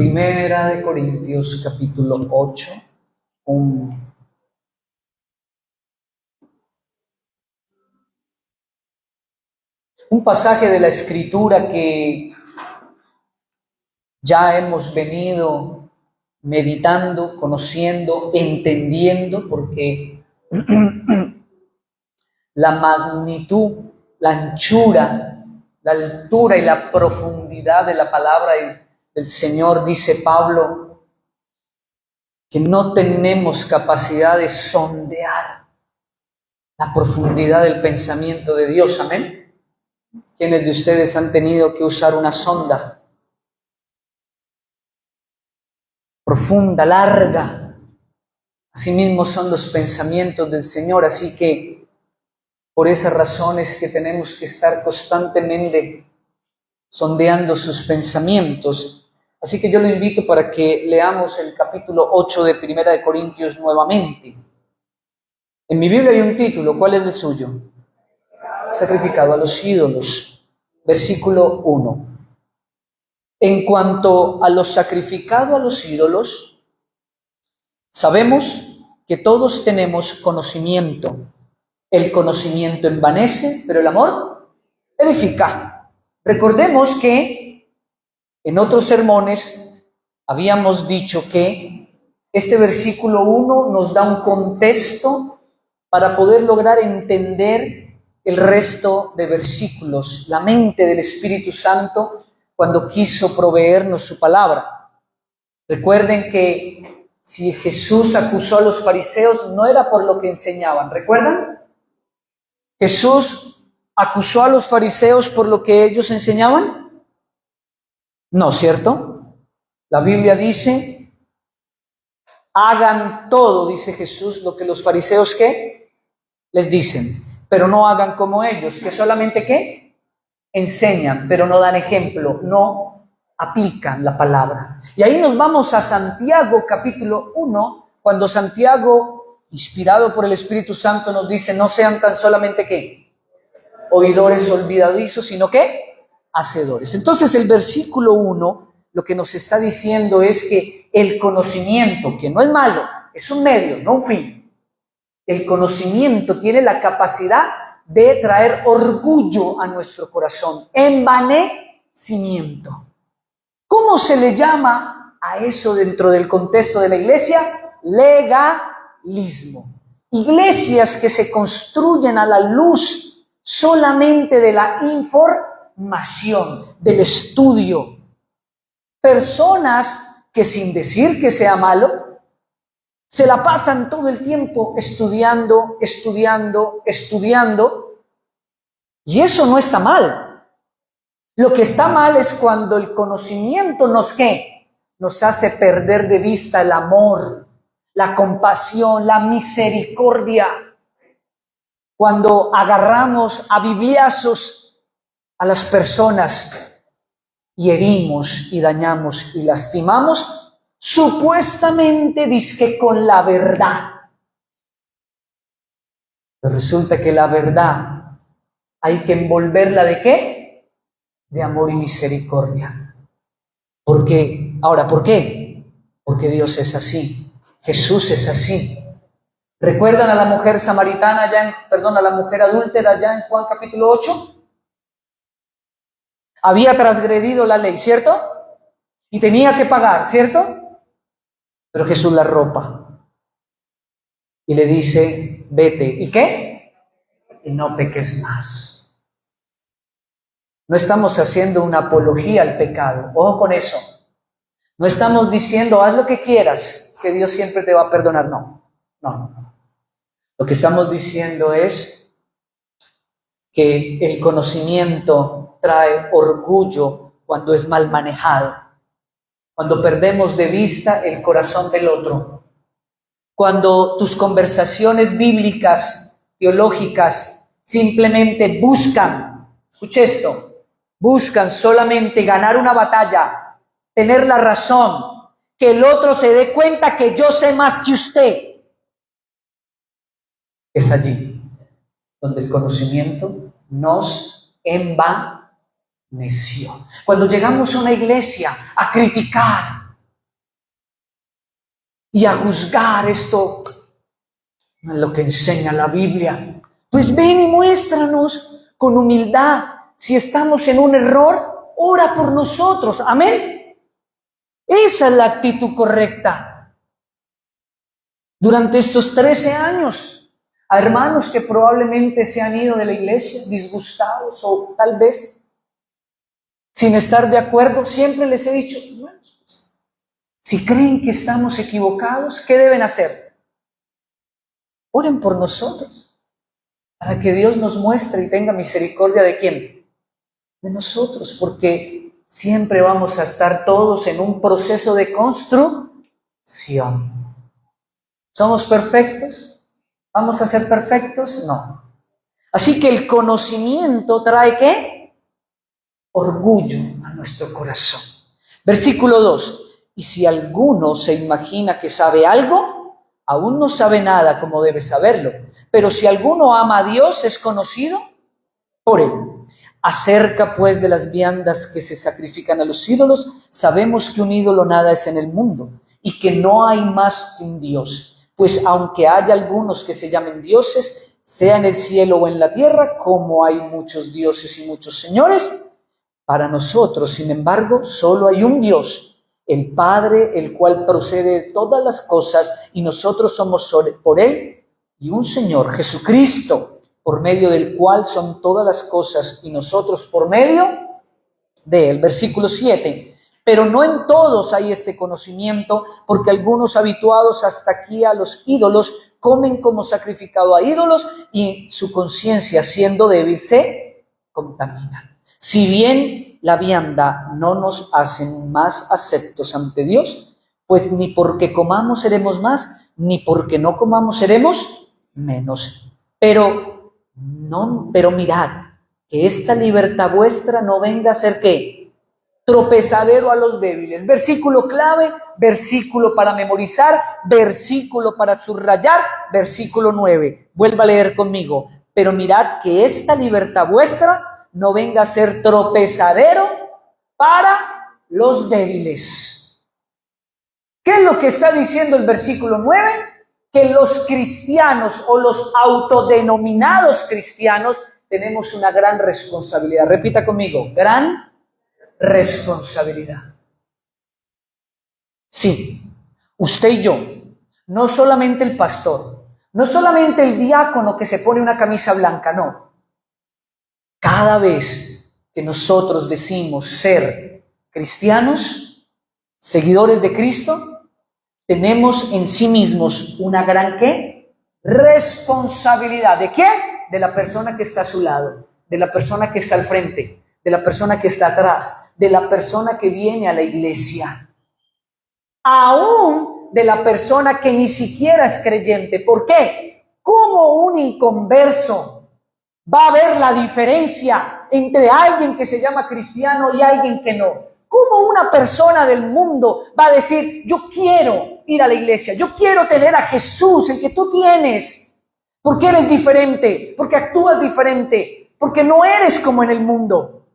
Primera de Corintios, capítulo 8, un pasaje de la Escritura que ya hemos venido meditando, conociendo, entendiendo, porque la magnitud, la anchura, la altura y la profundidad de la palabra del Señor, dice Pablo, que no tenemos capacidad de sondear la profundidad del pensamiento de Dios. Amén. ¿Quiénes de ustedes han tenido que usar una sonda profunda, larga? Asimismo son los pensamientos del Señor, así que por esas razones que tenemos que estar constantemente sondeando sus pensamientos. Así que yo lo invito para que leamos el capítulo 8 de Primera de Corintios nuevamente. En mi Biblia hay un título, ¿cuál es el suyo? Sacrificado a los ídolos, versículo 1. En cuanto a lo sacrificado a los ídolos, sabemos que todos tenemos conocimiento. El conocimiento envanece, pero el amor edifica. Recordemos que en otros sermones habíamos dicho que este versículo 1 nos da un contexto para poder lograr entender el resto de versículos, la mente del Espíritu Santo cuando quiso proveernos su palabra. Recuerden que si Jesús acusó a los fariseos no era por lo que enseñaban, ¿recuerdan? ¿Jesús acusó a los fariseos por lo que ellos enseñaban? No, ¿cierto? La Biblia dice, hagan todo, dice Jesús, lo que los fariseos, ¿qué? Les dicen, pero no hagan como ellos, que solamente, ¿qué? Enseñan, pero no dan ejemplo, no aplican la palabra. Y ahí nos vamos a Santiago, capítulo 1, cuando Santiago, inspirado por el Espíritu Santo, nos dice, no sean tan solamente, ¿qué? Oidores olvidadizos, sino ¿qué? Hacedores. Entonces el versículo 1 lo que nos está diciendo es que el conocimiento, que no es malo, es un medio, no un fin. El conocimiento tiene la capacidad de traer orgullo a nuestro corazón, envanecimiento. ¿Cómo se le llama a eso dentro del contexto de la iglesia? Legalismo. Iglesias que se construyen a la luz solamente de la información, del estudio. Personas que sin decir que sea malo, se la pasan todo el tiempo estudiando, y eso no está mal. Lo que está mal es cuando el conocimiento nos hace perder de vista el amor, la compasión, la misericordia. Cuando agarramos a bibliazos a las personas y herimos y dañamos y lastimamos, supuestamente dizque con la verdad. Pero resulta que la verdad hay que envolverla ¿de qué? De amor y misericordia. ¿Por qué? Ahora, ¿por qué? Porque Dios es así. Jesús es así. ¿Recuerdan a la mujer samaritana a la mujer adúltera allá en Juan capítulo 8? Había transgredido la ley, ¿cierto? Y tenía que pagar, ¿cierto? Pero Jesús la arropa y le dice, vete. ¿Y qué? Y no peques más. No estamos haciendo una apología al pecado. Ojo con eso. No estamos diciendo, haz lo que quieras, que Dios siempre te va a perdonar. No. Lo que estamos diciendo es que el conocimiento trae orgullo cuando es mal manejado. Cuando perdemos de vista el corazón del otro. Cuando tus conversaciones bíblicas, teológicas, simplemente buscan, escuche esto, buscan solamente ganar una batalla, tener la razón, que el otro se dé cuenta que yo sé más que usted. Es allí donde el conocimiento nos envaneció. Cuando llegamos a una iglesia a criticar, y a juzgar esto, no es lo que enseña la Biblia. Pues ven y muéstranos con humildad. Si estamos en un error, ora por nosotros. Amén. Esa es la actitud correcta. Durante estos 13 años, a hermanos que probablemente se han ido de la iglesia disgustados o tal vez sin estar de acuerdo, siempre les he dicho, hermanos, pues, si creen que estamos equivocados, ¿qué deben hacer? Oren por nosotros, para que Dios nos muestre y tenga misericordia ¿de quién? De nosotros, porque siempre vamos a estar todos en un proceso de construcción. ¿Somos perfectos? ¿Vamos a ser perfectos? No. Así que el conocimiento trae ¿qué? Orgullo a nuestro corazón. Versículo 2. Y si alguno se imagina que sabe algo, aún no sabe nada como debe saberlo. Pero si alguno ama a Dios, es conocido por él. Acerca pues de las viandas que se sacrifican a los ídolos, sabemos que un ídolo nada es en el mundo y que no hay más que un Dios. Pues aunque haya algunos que se llamen dioses, sea en el cielo o en la tierra, como hay muchos dioses y muchos señores, para nosotros, sin embargo, solo hay un Dios, el Padre, el cual procede de todas las cosas, y nosotros somos por Él, y un Señor, Jesucristo, por medio del cual son todas las cosas, y nosotros por medio de Él. Versículo 7. Pero no en todos hay este conocimiento, porque algunos habituados hasta aquí a los ídolos comen como sacrificado a ídolos, y su conciencia, siendo débil, se contamina. Si bien la vianda no nos hace más aceptos ante Dios, pues ni porque comamos seremos más, ni porque no comamos seremos menos. Pero mirad, que esta libertad vuestra no venga a ser ¿qué? Tropezadero a los débiles. Versículo clave, versículo para memorizar, versículo para subrayar, versículo 9. Vuelva a leer conmigo. Pero mirad que esta libertad vuestra no venga a ser tropezadero para los débiles. ¿Qué es lo que está diciendo el versículo 9? Que los cristianos o los autodenominados cristianos tenemos una gran responsabilidad. Repita conmigo, gran responsabilidad. Sí, usted y yo, no solamente el pastor, no solamente el diácono que se pone una camisa blanca, no. Cada vez que nosotros decimos ser cristianos, seguidores de Cristo, tenemos en sí mismos una gran ¿qué? Responsabilidad. ¿De quién? De la persona que está a su lado, de la persona que está al frente, de la persona que está atrás, de la persona que viene a la iglesia, aún de la persona que ni siquiera es creyente. ¿Por qué? ¿Cómo un inconverso va a ver la diferencia entre alguien que se llama cristiano y alguien que no? ¿Cómo una persona del mundo va a decir, yo quiero ir a la iglesia, yo quiero tener a Jesús, el que tú tienes? Porque eres diferente, porque actúas diferente, porque no eres como en el mundo.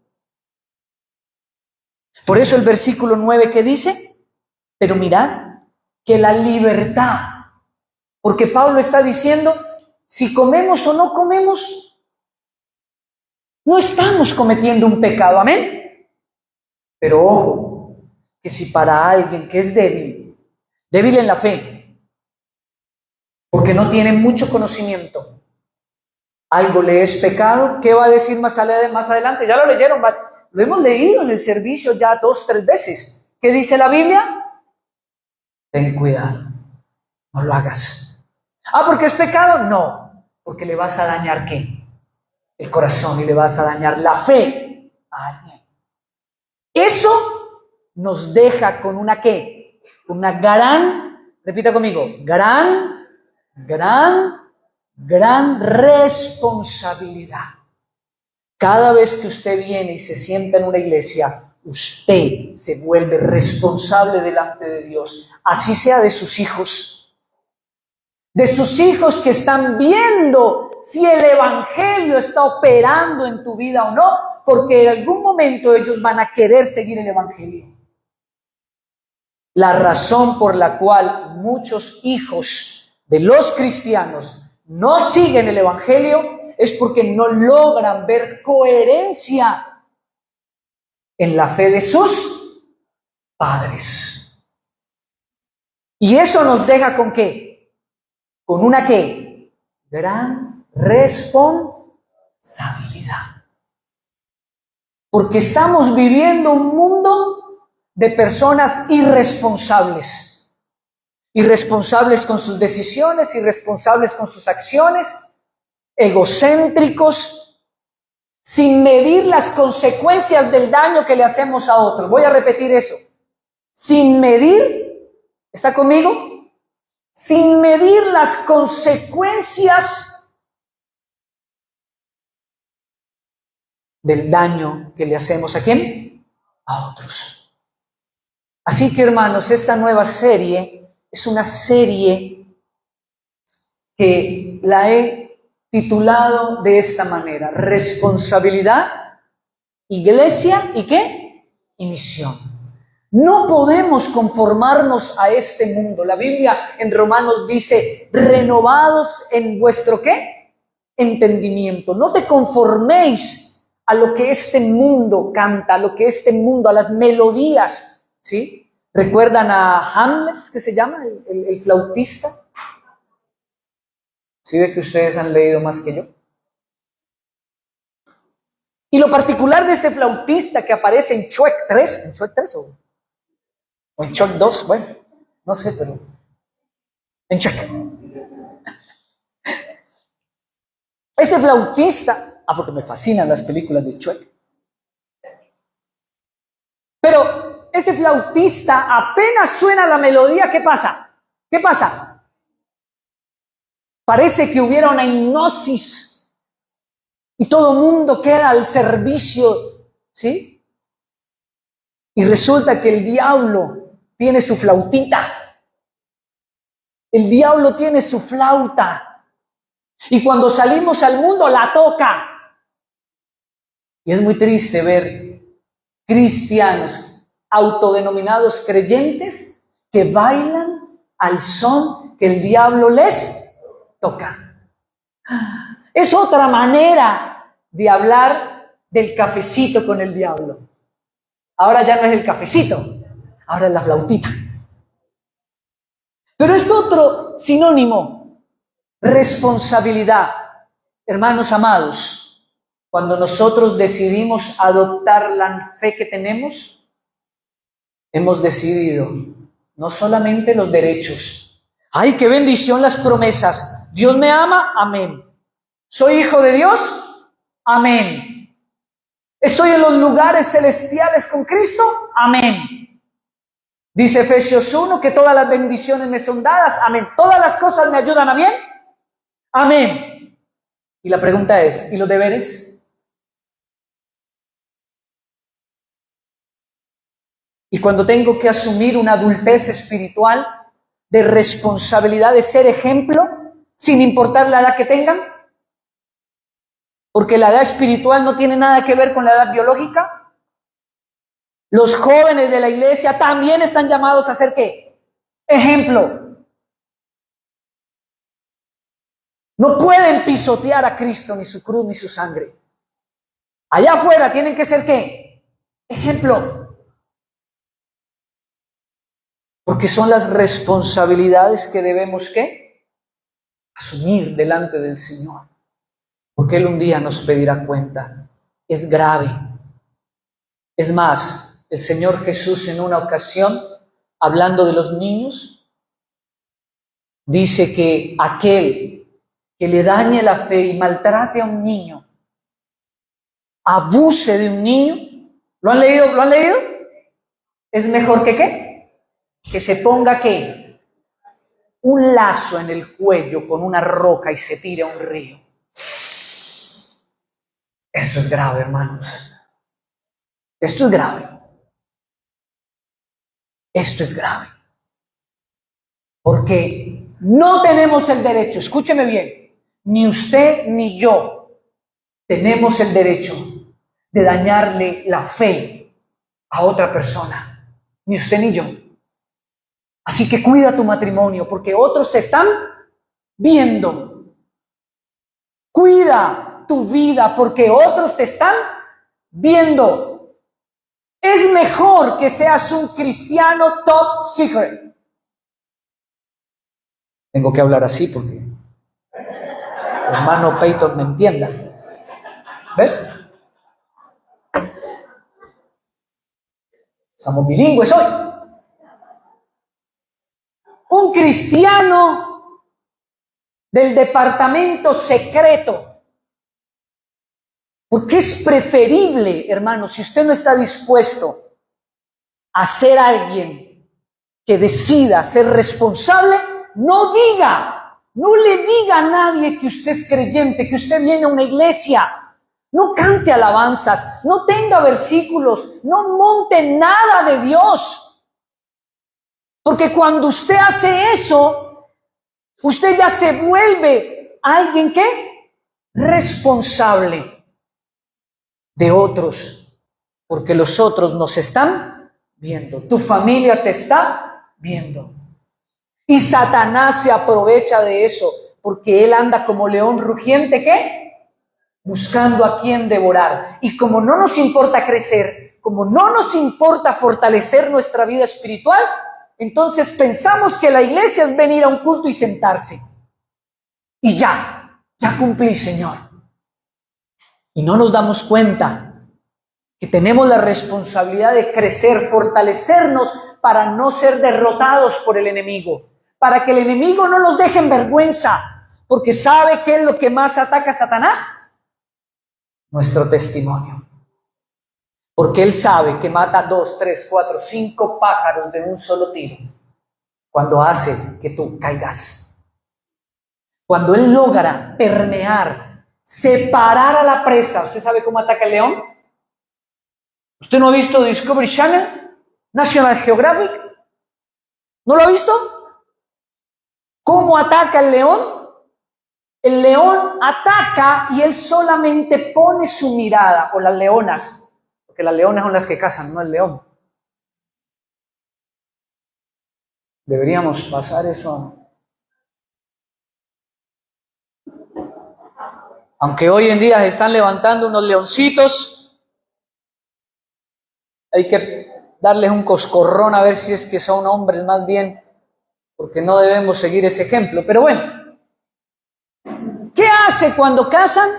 Por eso el versículo 9 que dice, pero mirad que la libertad, porque Pablo está diciendo, si comemos o no comemos, no estamos cometiendo un pecado, amén. Pero ojo, que si para alguien que es débil en la fe, porque no tiene mucho conocimiento, algo le es pecado, ¿qué va a decir más adelante? Ya lo leyeron, lo hemos leído en el servicio ya 2, 3 veces. ¿Qué dice la Biblia? Ten cuidado, no lo hagas. ¿Porque es pecado? No, porque le vas a dañar ¿qué? El corazón, y le vas a dañar la fe a alguien. Eso nos deja con una ¿qué? Una gran, repita conmigo, gran responsabilidad. Cada vez que usted viene y se sienta en una iglesia, usted se vuelve responsable delante de Dios, así sea de sus hijos que están viendo si el evangelio está operando en tu vida o no, porque en algún momento ellos van a querer seguir el evangelio. La razón por la cual muchos hijos de los cristianos no siguen el Evangelio es porque no logran ver coherencia en la fe de sus padres. Y eso nos deja ¿con qué? Con una ¿qué? Gran responsabilidad. Porque estamos viviendo un mundo de personas irresponsables. Irresponsables con sus decisiones, irresponsables con sus acciones, egocéntricos, sin medir las consecuencias del daño que le hacemos a otros. Voy a repetir eso. Sin medir, ¿está conmigo? Sin medir las consecuencias del daño que le hacemos ¿a quién? A otros. Así que, hermanos, esta nueva serie es una serie que la he titulado de esta manera: responsabilidad, iglesia y ¿qué? Y misión. No podemos conformarnos a este mundo. La Biblia en Romanos dice: renovados en vuestro ¿qué? Entendimiento. No te conforméis a lo que este mundo canta, a lo que este mundo, a las melodías, ¿sí? ¿Recuerdan a Hamlet, que se llama, el flautista? ¿Sí ve que ustedes han leído más que yo? Y lo particular de este flautista que aparece en Shrek 3, ¿en Shrek 3 o en Shrek 2? Bueno, no sé, pero en Shrek. Este flautista, porque me fascinan las películas de Shrek, pero ese flautista apenas suena la melodía, ¿qué pasa? ¿Qué pasa? Parece que hubiera una hipnosis y todo el mundo queda al servicio, ¿sí? Y resulta que el diablo tiene su flautita. El diablo tiene su flauta. Y cuando salimos al mundo la toca. Y es muy triste ver cristianos autodenominados creyentes que bailan al son que el diablo les toca. Es otra manera de hablar del cafecito con el diablo. Ahora ya no es el cafecito, ahora es la flautita. Pero es otro sinónimo: responsabilidad. Hermanos amados, cuando nosotros decidimos adoptar la fe que tenemos, hemos decidido no solamente los derechos. ¡Ay, qué bendición las promesas! Dios me ama, amén. ¿Soy hijo de Dios? Amén. ¿Estoy en los lugares celestiales con Cristo? Amén. Dice Efesios 1 que todas las bendiciones me son dadas. Amén. ¿Todas las cosas me ayudan a bien? Amén. Y la pregunta es, ¿y los deberes? Y cuando tengo que asumir una adultez espiritual de responsabilidad de ser ejemplo, sin importar la edad que tengan, porque la edad espiritual no tiene nada que ver con la edad biológica. Los jóvenes de la iglesia también están llamados a ser ¿qué? Ejemplo. No pueden pisotear a Cristo, ni su cruz, ni su sangre. Allá afuera tienen que ser ¿qué? Ejemplo. Porque son las responsabilidades que debemos ¿qué? Asumir delante del Señor. Porque Él un día nos pedirá cuenta. Es grave. Es más, el Señor Jesús en una ocasión, hablando de los niños, dice que aquel que le dañe la fe y maltrate a un niño, abuse de un niño, ¿lo han leído? ¿Lo han leído? Es mejor que ¿qué? Que se ponga ¿qué? Un lazo en el cuello con una roca y se tire a un río. Esto es grave, hermanos. Esto es grave. Esto es grave. Porque no tenemos el derecho, escúcheme bien, ni usted ni yo tenemos el derecho de dañarle la fe a otra persona. Ni usted ni yo. Así que cuida tu matrimonio porque otros te están viendo. Cuida tu vida porque otros te están viendo. Es mejor que seas un cristiano top secret. Tengo que hablar así porque el hermano Peyton me entienda. ¿Ves? Somos bilingües hoy. Un cristiano del departamento secreto. Porque es preferible, hermano, si usted no está dispuesto a ser alguien que decida ser responsable, no le diga a nadie que usted es creyente, que usted viene a una iglesia. No cante alabanzas, no tenga versículos, no monte nada de Dios. Porque cuando usted hace eso, usted ya se vuelve alguien que responsable de otros, porque los otros nos están viendo. Tu familia te está viendo. Y Satanás se aprovecha de eso, porque él anda como león rugiente, ¿qué? Buscando a quien devorar. Y como no nos importa crecer, como no nos importa fortalecer nuestra vida espiritual, entonces pensamos que la iglesia es venir a un culto y sentarse. Y ya cumplí, Señor. Y no nos damos cuenta que tenemos la responsabilidad de crecer, fortalecernos para no ser derrotados por el enemigo. Para que el enemigo no nos deje en vergüenza. Porque ¿sabe qué es lo que más ataca a Satanás? Nuestro testimonio. Porque él sabe que mata 2, 3, 4, 5 pájaros de un solo tiro cuando hace que tú caigas. Cuando él logra permear, separar a la presa. ¿Usted sabe cómo ataca el león? ¿Usted no ha visto Discovery Channel? National Geographic. ¿No lo ha visto? ¿Cómo ataca el león? El león ataca y él solamente pone su mirada, o las leonas, porque las leonas son las que cazan, no el león. Deberíamos pasar eso. Aunque hoy en día se están levantando unos leoncitos, hay que darles un coscorrón a ver si es que son hombres más bien, porque no debemos seguir ese ejemplo. Pero bueno, ¿qué hace cuando cazan?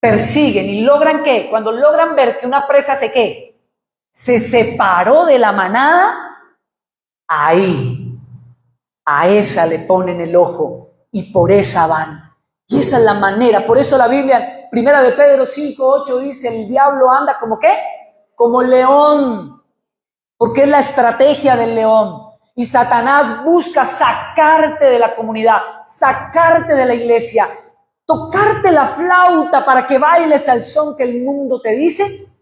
Persiguen y logran ¿qué? Cuando logran ver que una presa se separó de la manada, ahí, a esa le ponen el ojo y por esa van. Y esa es la manera. Por eso la Biblia, 1 de Pedro 5:8 dice, el diablo anda como ¿qué? Como león, porque es la estrategia del león. Y Satanás busca sacarte de la comunidad, sacarte de la iglesia, tocarte la flauta para que bailes al son que el mundo te dice,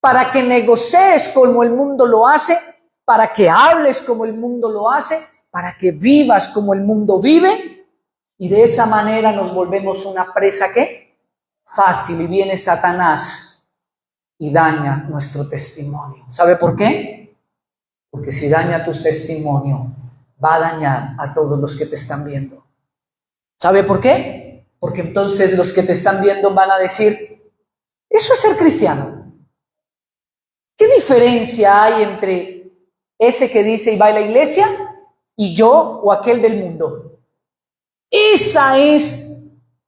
para que negocies como el mundo lo hace, para que hables como el mundo lo hace, para que vivas como el mundo vive, y de esa manera nos volvemos una presa ¿qué? Fácil, y viene Satanás y daña nuestro testimonio. ¿Sabe por qué? Porque si daña tu testimonio, va a dañar a todos los que te están viendo. ¿Sabe por qué? Porque entonces los que te están viendo van a decir, eso es ser cristiano. ¿Qué diferencia hay entre ese que dice y va a la iglesia y yo o aquel del mundo? Esa es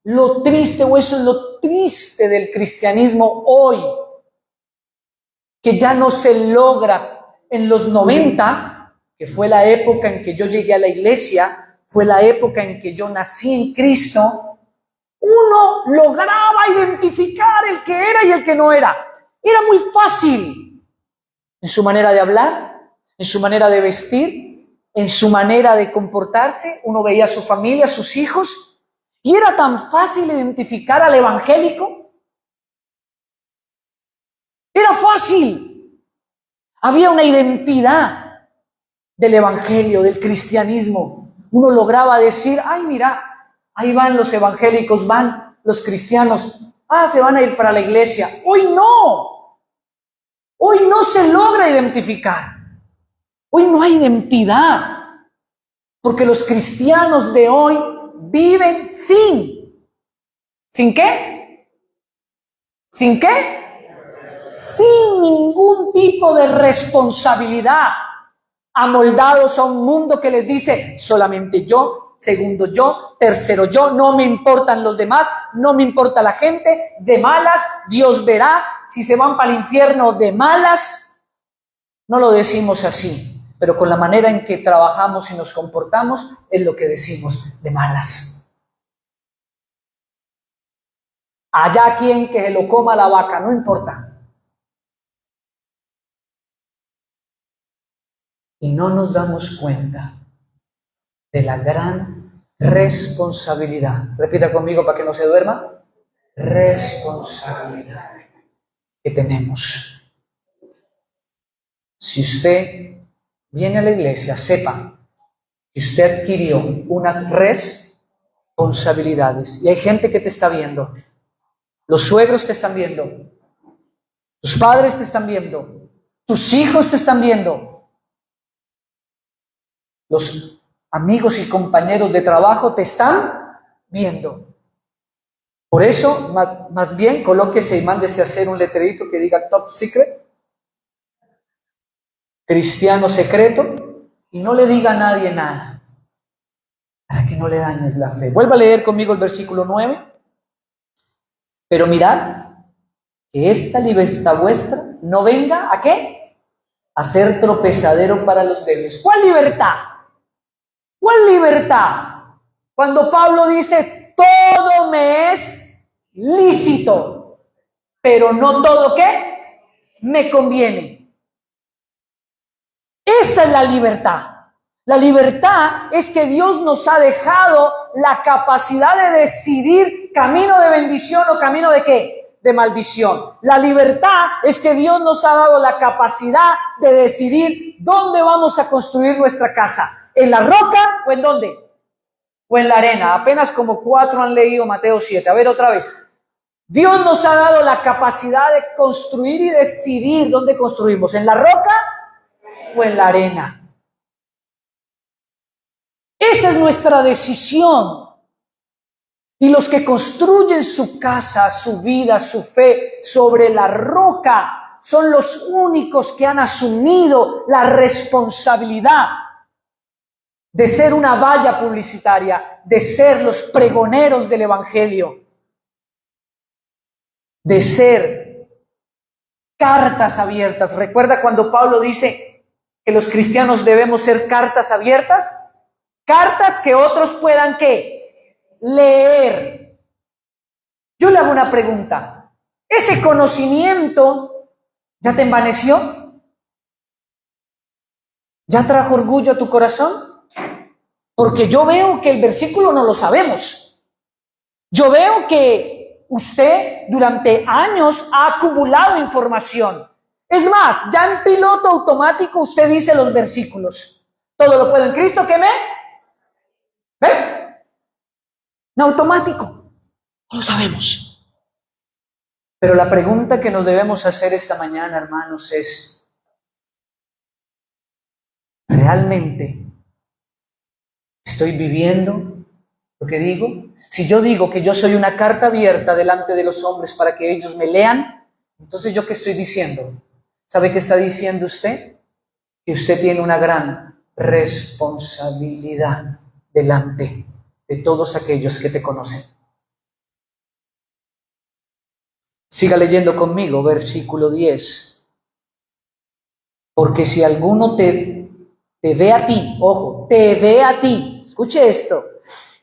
lo triste, o eso es lo triste del cristianismo hoy, que ya no se logra. En los 90, que fue la época en que yo llegué a la iglesia, fue la época en que yo nací en Cristo, uno lograba identificar el que era y el que no era. Era muy fácil en su manera de hablar, en su manera de vestir, en su manera de comportarse. Uno veía a su familia, a sus hijos, y era tan fácil identificar al evangélico. Era fácil. Había una identidad del evangelio, del cristianismo. Uno lograba decir, ay, mira, ahí van los evangélicos, van los cristianos, se van a ir para la iglesia. Hoy no se logra identificar. Hoy no hay identidad, porque los cristianos de hoy viven ¿sin qué? ¿Sin qué? Sin ningún tipo de responsabilidad, amoldados a un mundo que les dice solamente yo, segundo yo, tercero yo, no me importan los demás, no me importa la gente, de malas, Dios verá, si se van para el infierno de malas. No lo decimos así, pero con la manera en que trabajamos y nos comportamos es lo que decimos, de malas. Allá quien que se lo coma la vaca, no importa. Y no nos damos cuenta de la gran responsabilidad. Repita conmigo para que no se duerma. Responsabilidad que tenemos. Si usted viene a la iglesia, sepa que usted adquirió unas responsabilidades. Y hay gente que te está viendo. Los suegros te están viendo. Tus padres te están viendo. Tus hijos te están viendo. Los amigos y compañeros de trabajo te están viendo. Por eso, más bien, colóquese y mándese a hacer un letrerito que diga Top Secret, cristiano secreto, y no le diga a nadie nada, para que no le dañes la fe. Vuelva a leer conmigo el versículo 9. Pero mirad, que esta libertad vuestra no venga ¿a qué? A ser tropezadero para los débiles. ¿Cuál libertad? ¿Cuál libertad? Cuando Pablo dice, todo me es lícito, pero no todo ¿qué? Me conviene. Esa es la libertad. La libertad es que Dios nos ha dejado la capacidad de decidir camino de bendición o camino de ¿qué? De maldición. La libertad es que Dios nos ha dado la capacidad de decidir dónde vamos a construir nuestra casa. ¿En la roca o en dónde? O en la arena. Apenas como 4 han leído Mateo 7. A ver otra vez. Dios nos ha dado la capacidad de construir y decidir dónde construimos. ¿En la roca o en la arena? Esa es nuestra decisión. Y los que construyen su casa, su vida, su fe sobre la roca son los únicos que han asumido la responsabilidad de ser una valla publicitaria, de ser los pregoneros del evangelio, de ser cartas abiertas. ¿Recuerda cuando Pablo dice que los cristianos debemos ser cartas abiertas? Cartas que otros puedan ¿qué? Leer. Yo le hago una pregunta. ¿Ese conocimiento ya te envaneció? ¿Ya trajo orgullo a tu corazón? Porque yo veo que el versículo no lo sabemos. Yo veo que usted durante años ha acumulado información. Es más, ya en piloto automático usted dice los versículos. Todo lo puedo en Cristo que me... ¿Ves? En automático. No lo sabemos. Pero la pregunta que nos debemos hacer esta mañana, hermanos, es: ¿realmente estoy viviendo lo que digo? Si yo digo que yo soy una carta abierta delante de los hombres para que ellos me lean, entonces ¿yo qué estoy diciendo? ¿Sabe qué está diciendo usted? Que usted tiene una gran responsabilidad delante de todos aquellos que te conocen. Siga leyendo conmigo, versículo 10. Porque si alguno te ve a ti, ojo, te ve a ti, escuche esto,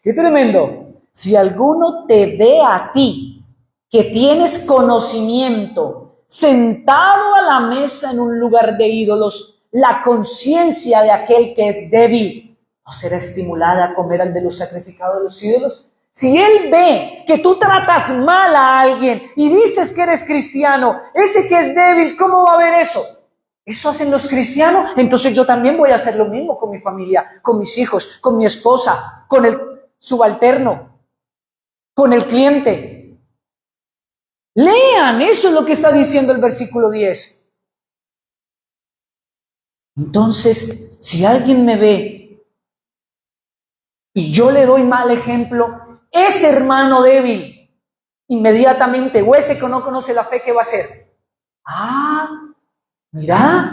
qué tremendo. Si alguno te ve a ti, que tienes conocimiento, sentado a la mesa en un lugar de ídolos, la conciencia de aquel que es débil, ¿no será estimulada a comer al de los sacrificados de los ídolos? Si él ve que tú tratas mal a alguien y dices que eres cristiano, ese que es débil, ¿cómo va a ver eso? ¿Eso hacen los cristianos? Entonces yo también voy a hacer lo mismo con mi familia, con mis hijos, con mi esposa, con el subalterno, con el cliente. Lean, eso es lo que está diciendo el versículo 10. Entonces, si alguien me ve y yo le doy mal ejemplo, ese hermano débil, inmediatamente, o ese que no conoce la fe, ¿qué va a hacer? Ah, mira,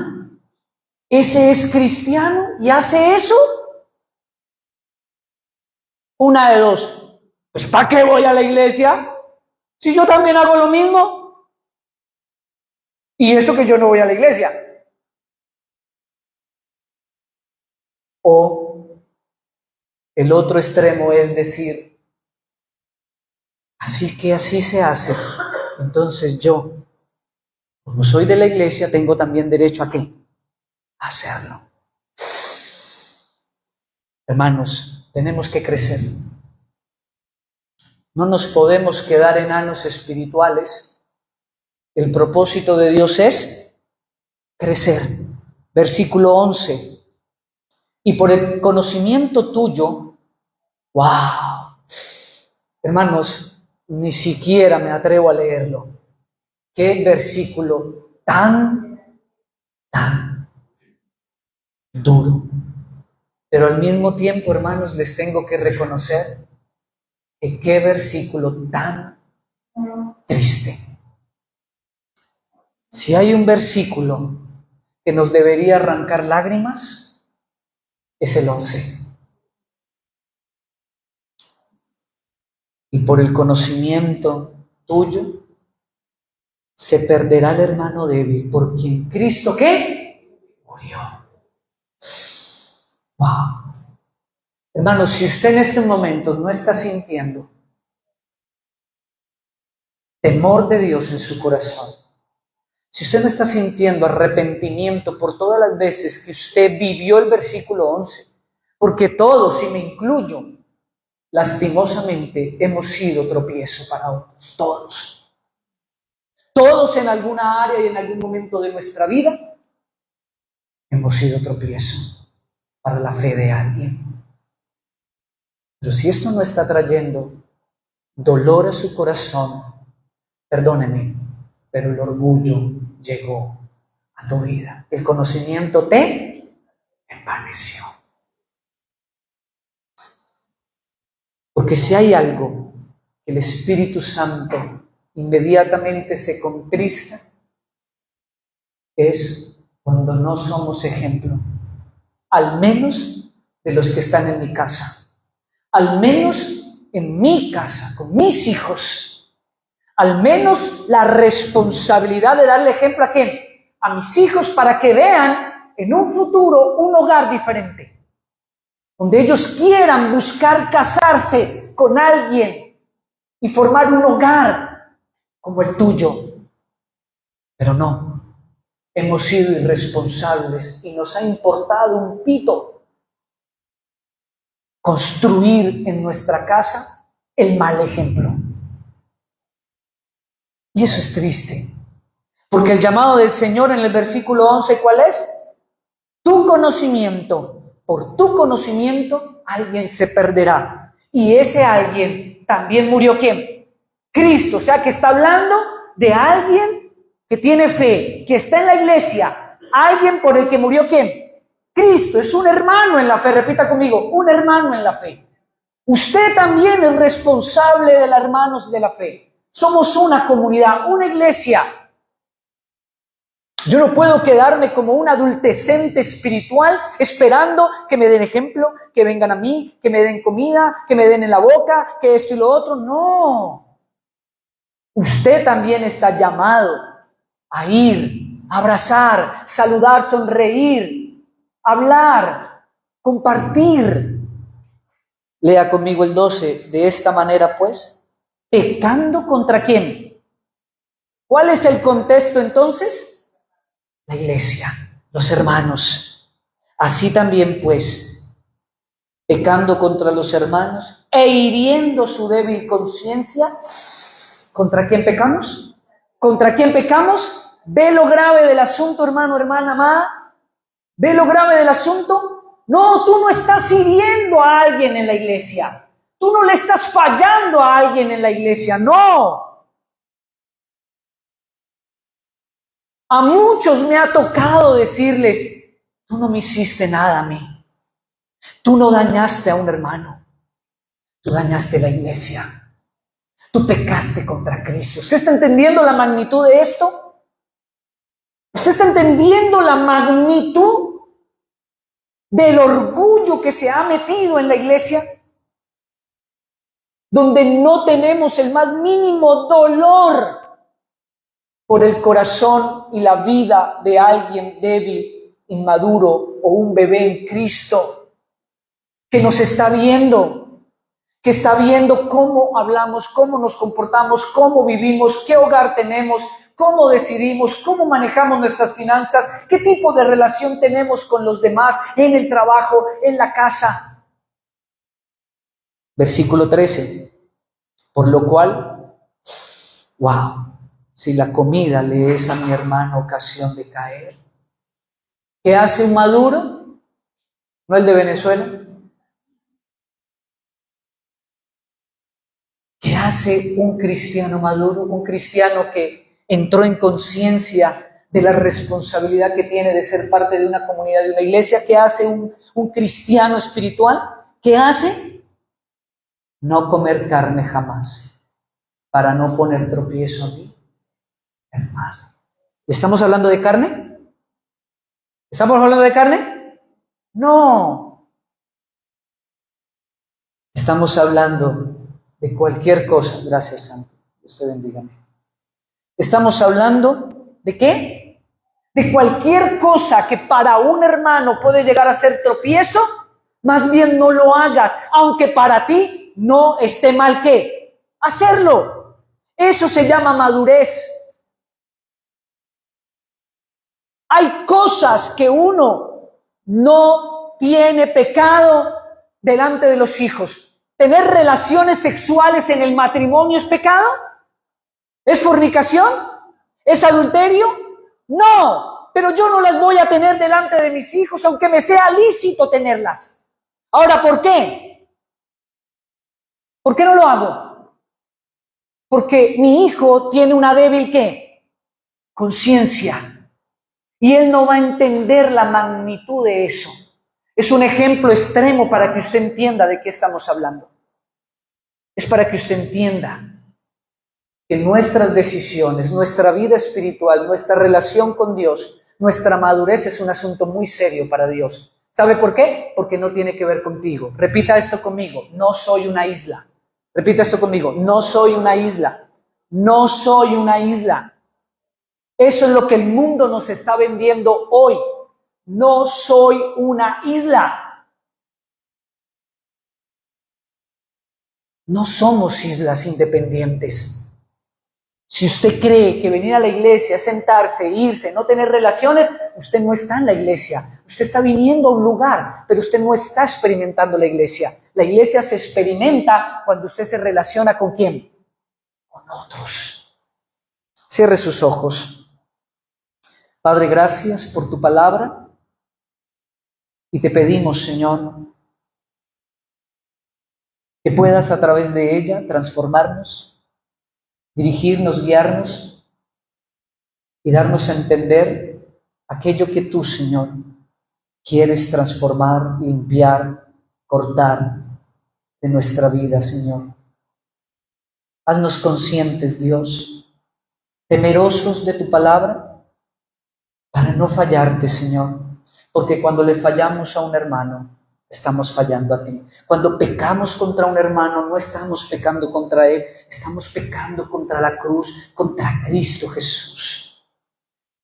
ese es cristiano y hace eso. Una de dos. Pues ¿para qué voy a la iglesia? Si yo también hago lo mismo. Y eso que yo no voy a la iglesia. O el otro extremo es decir, así que así se hace. Entonces yo, como soy de la iglesia, tengo también derecho a ¿qué? A hacerlo. Hermanos, tenemos que crecer. No nos podemos quedar enanos espirituales. El propósito de Dios es crecer. Versículo 11. Y por el conocimiento tuyo, wow, hermanos, ni siquiera me atrevo a leerlo. Qué versículo tan duro. Pero al mismo tiempo, hermanos, les tengo que reconocer que qué versículo tan triste. Si hay un versículo que nos debería arrancar lágrimas, es el 11. Y por el conocimiento tuyo se perderá el hermano débil, por quien Cristo, ¿qué? Murió. Wow. Hermanos, si usted en estos momentos no está sintiendo temor de Dios en su corazón, si usted no está sintiendo arrepentimiento por todas las veces que usted vivió el versículo 11, porque todos, y me incluyo, lastimosamente hemos sido tropiezo para otros, todos. Todos en alguna área y en algún momento de nuestra vida hemos sido tropiezo para la fe de alguien. Pero si esto no está trayendo dolor a su corazón, perdóneme, pero el orgullo llegó a tu vida. El conocimiento te envaneció. Porque si hay algo que el Espíritu Santo inmediatamente se contrista, es cuando no somos ejemplo, al menos de los que están en mi casa, al menos en mi casa, con mis hijos, al menos la responsabilidad de darle ejemplo ¿a quién? A mis hijos, para que vean en un futuro un hogar diferente, donde ellos quieran buscar casarse con alguien y formar un hogar como el tuyo. Pero no, hemos sido irresponsables y nos ha importado un pito construir en nuestra casa el mal ejemplo. Y eso es triste, porque el llamado del Señor en el versículo 11, ¿cuál es? Tu conocimiento, por tu conocimiento alguien se perderá. Y ese alguien también murió, ¿quién? Cristo. O sea que está hablando de alguien que tiene fe, que está en la iglesia, alguien por el que murió, ¿quién? Cristo. Es un hermano en la fe, repita conmigo, un hermano en la fe. Usted también es responsable de los hermanos de la fe. Somos una comunidad, una iglesia. Yo no puedo quedarme como un adultecente espiritual esperando que me den ejemplo, que vengan a mí, que me den comida, que me den en la boca, que esto y lo otro. No. Usted también está llamado a ir, a abrazar, saludar, sonreír, hablar, compartir. Lea conmigo el 12. De esta manera, pues, pecando contra quién. ¿Cuál es el contexto entonces? La iglesia, los hermanos. Así también, pues, pecando contra los hermanos e hiriendo su débil conciencia, ¿contra quién pecamos? ¿Contra quién pecamos? ¿Ve lo grave del asunto, hermano, hermana, amada? ¿Ve lo grave del asunto? No, tú no estás hiriendo a alguien en la iglesia. Tú no le estás fallando a alguien en la iglesia, no. A muchos me ha tocado decirles, Tú no me hiciste nada a mí. Tú no dañaste a un hermano. Tú dañaste la iglesia. Tú pecaste contra Cristo. ¿Usted está entendiendo la magnitud de esto? ¿Usted está entendiendo la magnitud del orgullo que se ha metido en la iglesia? Donde no tenemos el más mínimo dolor por el corazón y la vida de alguien débil, inmaduro o un bebé en Cristo que nos está viendo, que está viendo cómo hablamos, cómo nos comportamos, cómo vivimos, qué hogar tenemos, cómo decidimos, cómo manejamos nuestras finanzas, qué tipo de relación tenemos con los demás en el trabajo, en la casa. Versículo 13. Por lo cual, wow, si la comida le es a mi hermano ocasión de caer, ¿qué hace un maduro? ¿No el de Venezuela? ¿Qué hace un cristiano maduro? Un cristiano que entró en conciencia de la responsabilidad que tiene de ser parte de una comunidad, de una iglesia. ¿Qué hace un cristiano espiritual? ¿Qué hace? No comer carne jamás, para no poner tropiezo a mí, hermano. ¿Estamos hablando de carne? ¿Estamos hablando de carne? No. Estamos hablando de cualquier cosa. Gracias, Santo. Dios te bendiga. Estamos hablando ¿de qué? De cualquier cosa que para un hermano puede llegar a ser tropiezo, más bien no lo hagas, aunque para ti no esté mal ¿qué? Hacerlo. Eso se llama madurez. Hay cosas que uno no tiene pecado delante de los hijos. ¿Tener relaciones sexuales en el matrimonio es pecado? ¿Es fornicación? ¿Es adulterio? No, pero yo no las voy a tener delante de mis hijos, aunque me sea lícito tenerlas. Ahora, ¿por qué? ¿Por qué no lo hago? Porque mi hijo tiene una débil ¿qué? Conciencia. Y él no va a entender la magnitud de eso. Es un ejemplo extremo para que usted entienda de qué estamos hablando. Es para que usted entienda que nuestras decisiones, nuestra vida espiritual, nuestra relación con Dios, nuestra madurez es un asunto muy serio para Dios. ¿Sabe por qué? Porque no tiene que ver contigo. Repita esto conmigo. No soy una isla. Repita esto conmigo. No soy una isla. No soy una isla. Eso es lo que el mundo nos está vendiendo hoy. No soy una isla. No somos islas independientes. Si usted cree que venir a la iglesia, sentarse, irse, no tener relaciones, usted no está en la iglesia. Usted está viniendo a un lugar, pero usted no está experimentando la iglesia. La iglesia se experimenta cuando usted se relaciona ¿con quién? Con otros. Cierre sus ojos. Padre, gracias por tu palabra y te pedimos, Señor, que puedas a través de ella transformarnos, dirigirnos, guiarnos y darnos a entender aquello que tú, Señor, quieres transformar, limpiar, cortar de nuestra vida, Señor. Haznos conscientes, Dios, temerosos de tu palabra, para no fallarte, Señor, porque cuando le fallamos a un hermano, estamos fallando a ti. Cuando pecamos contra un hermano, no estamos pecando contra él, estamos pecando contra la cruz, contra Cristo Jesús.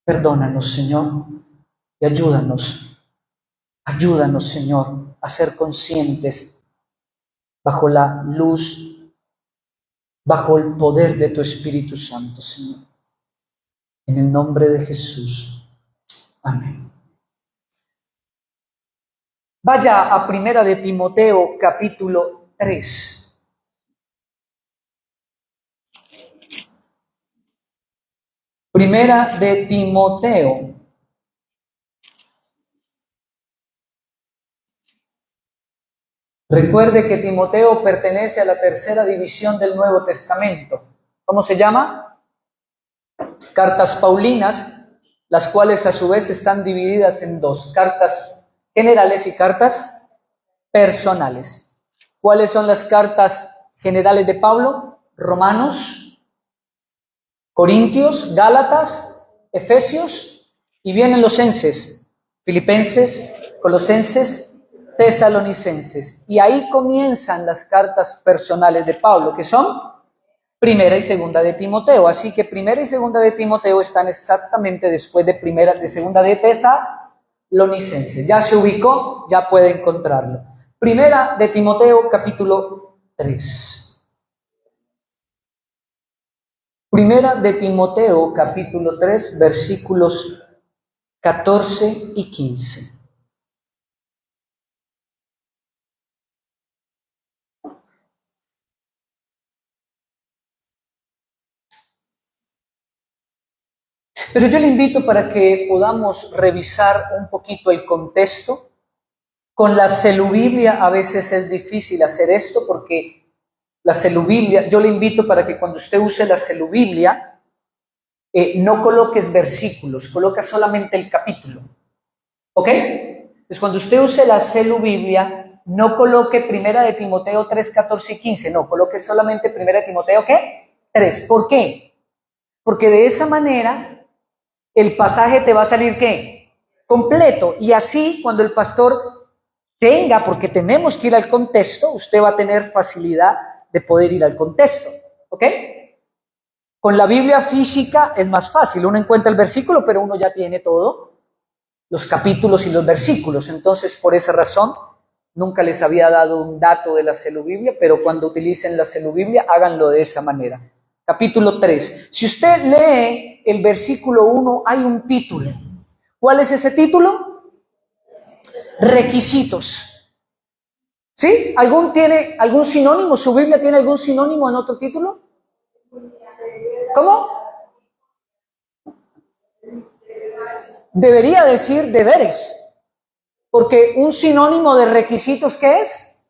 Perdónanos, Señor, y ayúdanos, Señor, a ser conscientes bajo la luz, bajo el poder de tu Espíritu Santo, Señor. En el nombre de Jesús. Amén. Vaya a Primera de Timoteo, capítulo 3. Primera de Timoteo. Recuerde que Timoteo pertenece a la tercera división del Nuevo Testamento. ¿Cómo se llama? Cartas Paulinas. las cuales a su vez están divididas en dos, cartas generales y cartas personales. ¿Cuáles son las cartas generales de Pablo? Romanos, Corintios, Gálatas, Efesios, y vienen los enses, Filipenses, Colosenses, Tesalonicenses. Y ahí comienzan las cartas personales de Pablo, que son Primera y Segunda de Timoteo. Así que Primera y Segunda de Timoteo están exactamente después de Segunda de Tesalonicenses. Ya se ubicó, ya puede encontrarlo. Primera de Timoteo, capítulo 3. Primera de Timoteo, capítulo 3, versículos 14 y 15. Pero yo le invito para que podamos revisar un poquito el contexto. Con la celubiblia a veces es difícil hacer esto porque la celubiblia, yo le invito para que cuando usted use la celubiblia, no coloques versículos, coloca solamente el capítulo. ¿Ok? Entonces cuando usted use la celubiblia, no coloque Primera de Timoteo 3, 14 y 15, no, coloque solamente Primera de Timoteo, ¿qué? 3. ¿Por qué? Porque de esa manera el pasaje te va a salir, ¿qué? Completo. Y así, cuando el pastor tenga, porque tenemos que ir al contexto, usted va a tener facilidad de poder ir al contexto. ¿Ok? Con la Biblia física es más fácil. Uno encuentra el versículo, pero uno ya tiene todo, los capítulos y los versículos. Entonces, por esa razón, nunca les había dado un dato de la celubiblia, pero cuando utilicen la celubiblia, háganlo de esa manera. Capítulo 3. Si usted lee el versículo 1, hay un título. ¿Cuál es ese título? Requisitos. ¿Sí? ¿Tiene algún sinónimo? ¿Su Biblia tiene algún sinónimo en otro título? ¿Cómo? Debería decir deberes. Porque un sinónimo de requisitos, ¿qué es?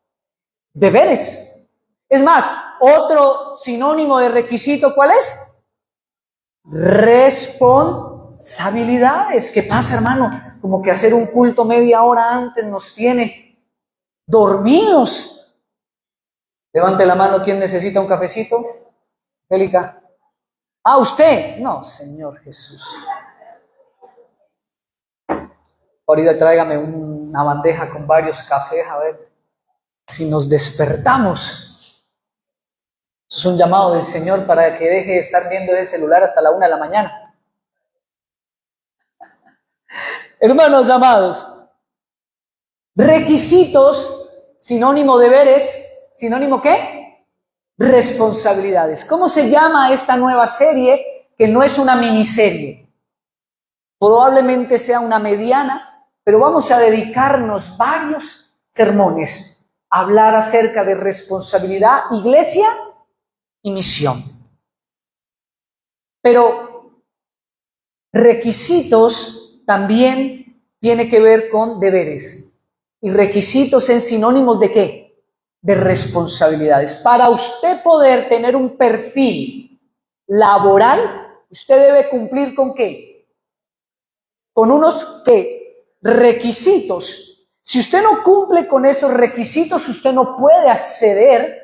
Deberes. Es más, otro sinónimo de requisito, ¿cuál es? Responsabilidades. ¿Qué pasa, hermano? Como que hacer un culto media hora antes nos tiene dormidos. Levante la mano, ¿quién necesita un cafecito? Angélica. Ah, ¿usted? No, Señor Jesús. Ahorita tráigame una bandeja con varios cafés, a ver si nos despertamos. Eso es un llamado del Señor para que deje de estar viendo ese celular hasta la 1 de la mañana. Hermanos amados, requisitos, sinónimo deberes, sinónimo ¿qué? Responsabilidades. ¿Cómo se llama esta nueva serie que no es una miniserie? Probablemente sea una mediana, pero vamos a dedicarnos varios sermones a hablar acerca de responsabilidad, iglesia y misión. Pero requisitos también tiene que ver con deberes. Y requisitos en sinónimos ¿de qué? De responsabilidades. Para usted poder tener un perfil laboral, usted debe cumplir ¿con qué? Con unos ¿qué? Requisitos. Si usted no cumple con esos requisitos, usted no puede acceder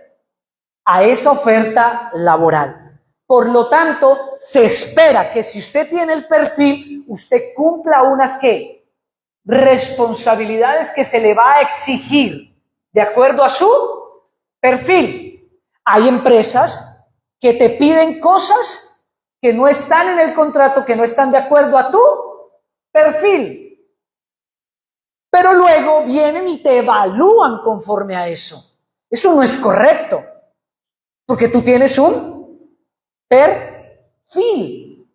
a esa oferta laboral. Por lo tanto, se espera que si usted tiene el perfil, usted cumpla unas ¿qué? Responsabilidades que se le va a exigir de acuerdo a su perfil. Hay empresas que te piden cosas que no están en el contrato, que no están de acuerdo a tu perfil. Pero luego vienen y te evalúan conforme a eso. Eso no es correcto. Porque tú tienes un perfil.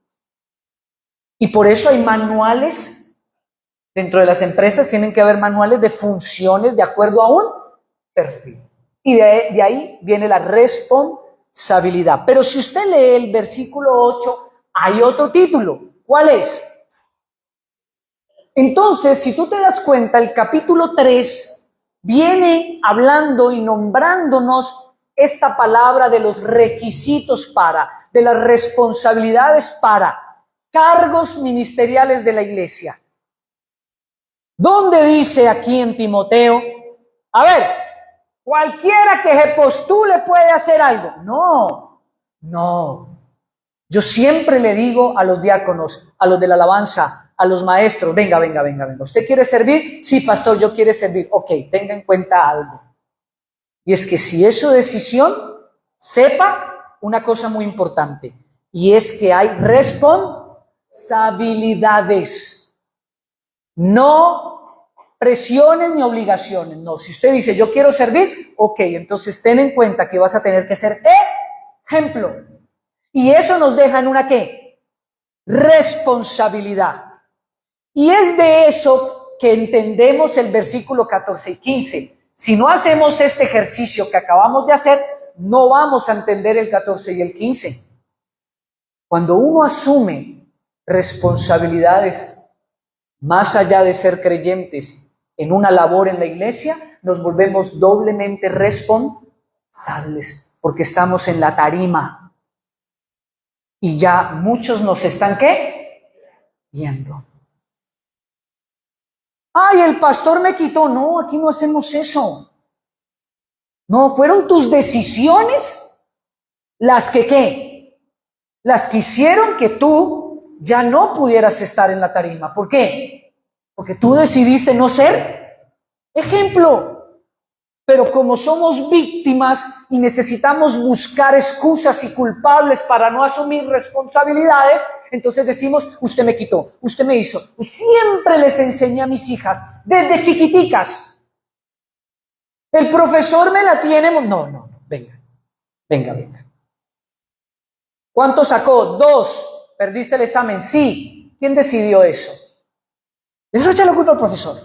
Y por eso hay manuales, dentro de las empresas tienen que haber manuales de funciones de acuerdo a un perfil. Y de ahí viene la responsabilidad. Pero si usted lee el versículo 8, hay otro título. ¿Cuál es? Entonces, si tú te das cuenta, el capítulo 3 viene hablando y nombrándonos esta palabra de los requisitos para, de las responsabilidades para. cargos ministeriales de la iglesia. ¿Dónde dice aquí en Timoteo? A ver, cualquiera que se postule puede hacer algo. No, no. Yo siempre le digo a los diáconos, a los de la alabanza, a los maestros, venga. ¿Usted quiere servir? Sí, pastor, yo quiero servir. Ok, tenga en cuenta algo. Y es que si es su decisión, sepa una cosa muy importante. Y es que hay responsabilidades. No presiones ni obligaciones. No, si usted dice, yo quiero servir, ok, entonces ten en cuenta que vas a tener que ser ejemplo. Y eso nos deja en una ¿qué? Responsabilidad. Y es de eso que entendemos el versículo 14 y 15. Si no hacemos este ejercicio que acabamos de hacer, no vamos a entender el 14 y el 15. Cuando uno asume responsabilidades más allá de ser creyentes en una labor en la iglesia, nos volvemos doblemente responsables porque estamos en la tarima. Y ya muchos nos están, ¿qué? Yendo. Ay, el pastor me quitó. No, aquí no hacemos eso. No, fueron tus decisiones las que, ¿qué? Las que hicieron que tú ya no pudieras estar en la tarima. ¿Por qué? Porque tú decidiste no ser ejemplo. Pero como somos víctimas y necesitamos buscar excusas y culpables para no asumir responsabilidades, entonces decimos, usted me quitó, usted me hizo. Siempre les enseñé a mis hijas, desde chiquiticas. El profesor me la tiene... No, venga. ¿Cuánto sacó? 2. ¿Perdiste el examen? Sí. ¿Quién decidió eso? Eso echa la culpa al profesor.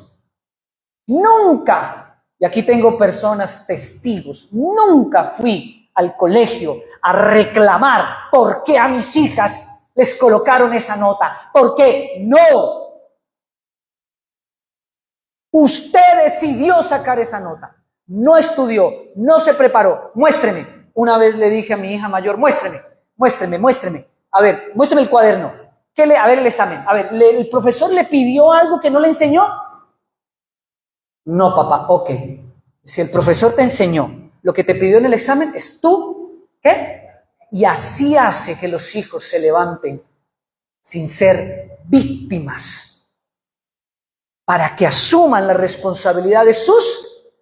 Nunca. Y aquí tengo personas testigos. Nunca fui al colegio a reclamar por qué a mis hijas les colocaron esa nota. ¿Por qué? No. Usted decidió sacar esa nota. No estudió, no se preparó. Muéstreme. Una vez le dije a mi hija mayor, muéstreme. A ver, muéstreme el cuaderno. A ver el examen. A ver, ¿el profesor le pidió algo que no le enseñó? No, papá, ok. Si el profesor te enseñó lo que te pidió en el examen, es tú, ¿qué? Y así hace que los hijos se levanten sin ser víctimas, para que asuman la responsabilidad de sus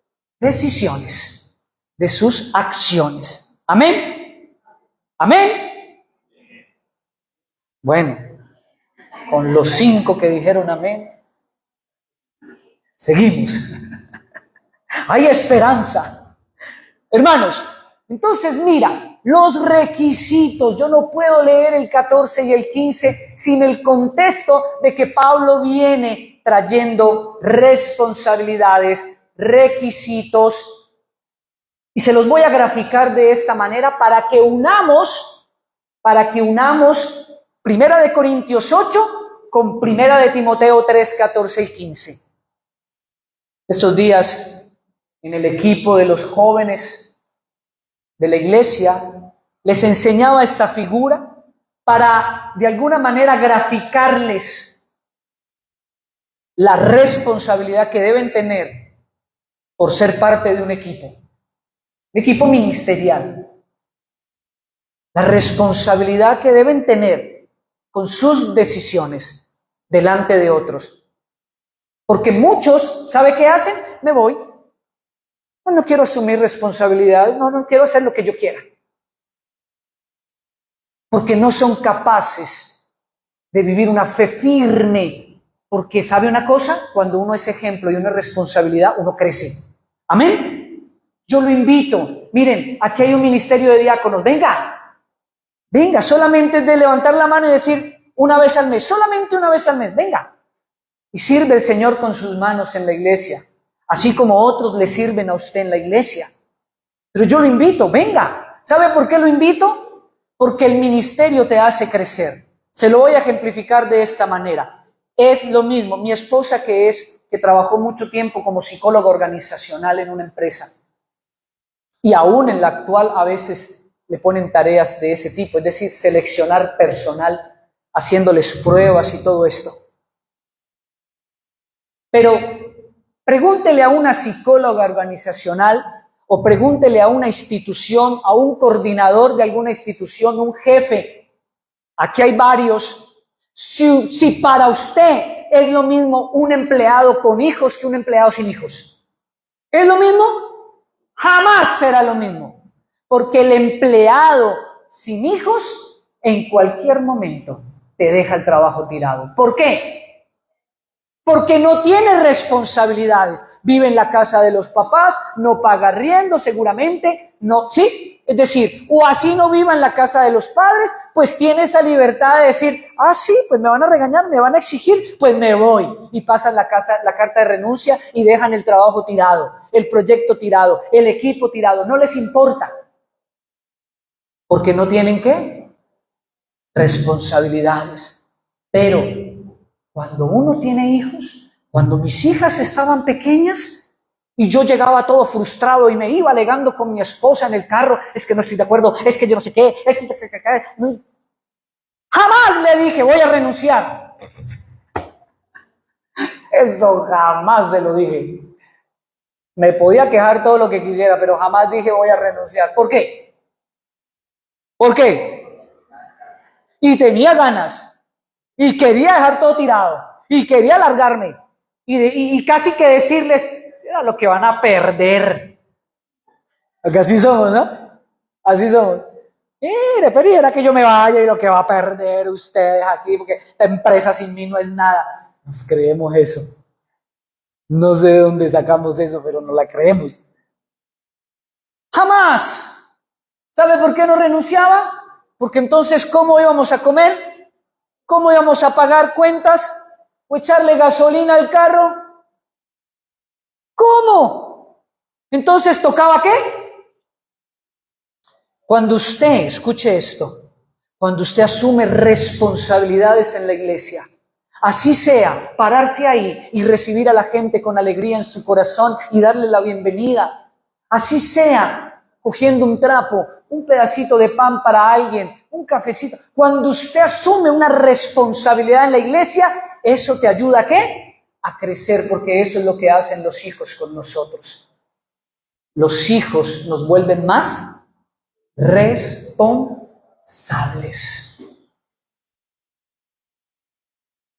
decisiones, de sus acciones. ¿Amén? ¿Amén? Bueno, con los 5 que dijeron amén, seguimos. Hay esperanza. Hermanos, entonces mira, los requisitos, yo no puedo leer el 14 y el 15 sin el contexto de que Pablo viene trayendo responsabilidades, requisitos, y se los voy a graficar de esta manera para que unamos 1 de Corintios 8 con 1 de Timoteo 3, 14 y 15. Estos días, en el equipo de los jóvenes de la iglesia, les enseñaba esta figura para, de alguna manera, graficarles la responsabilidad que deben tener por ser parte de un equipo ministerial. La responsabilidad que deben tener con sus decisiones delante de otros. Porque muchos, ¿sabe qué hacen? Me voy. No quiero asumir responsabilidades, no quiero hacer lo que yo quiera. Porque no son capaces de vivir una fe firme. Porque, ¿sabe una cosa? Cuando uno es ejemplo y uno es responsabilidad, uno crece. ¿Amén? Yo lo invito. Miren, aquí hay un ministerio de diáconos. Venga, solamente es de levantar la mano y decir una vez al mes, solamente una vez al mes, venga. Y sirve el Señor con sus manos en la iglesia, así como otros le sirven a usted en la iglesia. Pero yo lo invito, venga. ¿Sabe por qué lo invito? Porque el ministerio te hace crecer. Se lo voy a ejemplificar de esta manera. Es lo mismo, mi esposa que trabajó mucho tiempo como psicóloga organizacional en una empresa, y aún en la actual a veces le ponen tareas de ese tipo, es decir, seleccionar personal haciéndoles pruebas y todo esto. Pero pregúntele a una psicóloga organizacional o pregúntele a una institución, a un coordinador de alguna institución, un jefe. Aquí hay varios. Si para usted es lo mismo un empleado con hijos que un empleado sin hijos, ¿es lo mismo? Jamás será lo mismo. Porque el empleado sin hijos en cualquier momento te deja el trabajo tirado. ¿Por qué? Porque no tiene responsabilidades. Vive en la casa de los papás, no paga arriendo seguramente, no, ¿sí? Es decir, o así no viva en la casa de los padres, pues tiene esa libertad de decir, sí, pues me van a regañar, me van a exigir, pues me voy. Y pasan la carta de renuncia y dejan el trabajo tirado, el proyecto tirado, el equipo tirado, no les importa. Porque no tienen, ¿qué? Responsabilidades. Pero cuando uno tiene hijos, cuando mis hijas estaban pequeñas y yo llegaba todo frustrado y me iba alegando con mi esposa en el carro, es que no estoy de acuerdo, es que yo no sé qué, es que... Jamás le dije, voy a renunciar. Eso jamás se lo dije. Me podía quejar todo lo que quisiera, pero jamás dije voy a renunciar. ¿Por qué? ¿Por qué? Y tenía ganas. Y quería dejar todo tirado. Y quería largarme. Y casi que decirles, era lo que van a perder. Porque así somos, ¿no? Así somos. Mire, pero era que yo me vaya y lo que va a perder ustedes aquí, porque esta empresa sin mí no es nada. Nos creemos eso. No sé de dónde sacamos eso, pero no la creemos. Jamás. ¿Sabe por qué no renunciaba? Porque entonces, ¿cómo íbamos a comer? ¿Cómo íbamos a pagar cuentas? ¿O echarle gasolina al carro? ¿Cómo? Entonces, ¿tocaba qué? Cuando usted, escuche esto, cuando usted asume responsabilidades en la iglesia, así sea, pararse ahí y recibir a la gente con alegría en su corazón y darle la bienvenida, así sea, cogiendo un trapo, un pedacito de pan para alguien, un cafecito. Cuando usted asume una responsabilidad en la iglesia, eso te ayuda ¿a qué? A crecer, porque eso es lo que hacen los hijos con nosotros. Los hijos nos vuelven más responsables.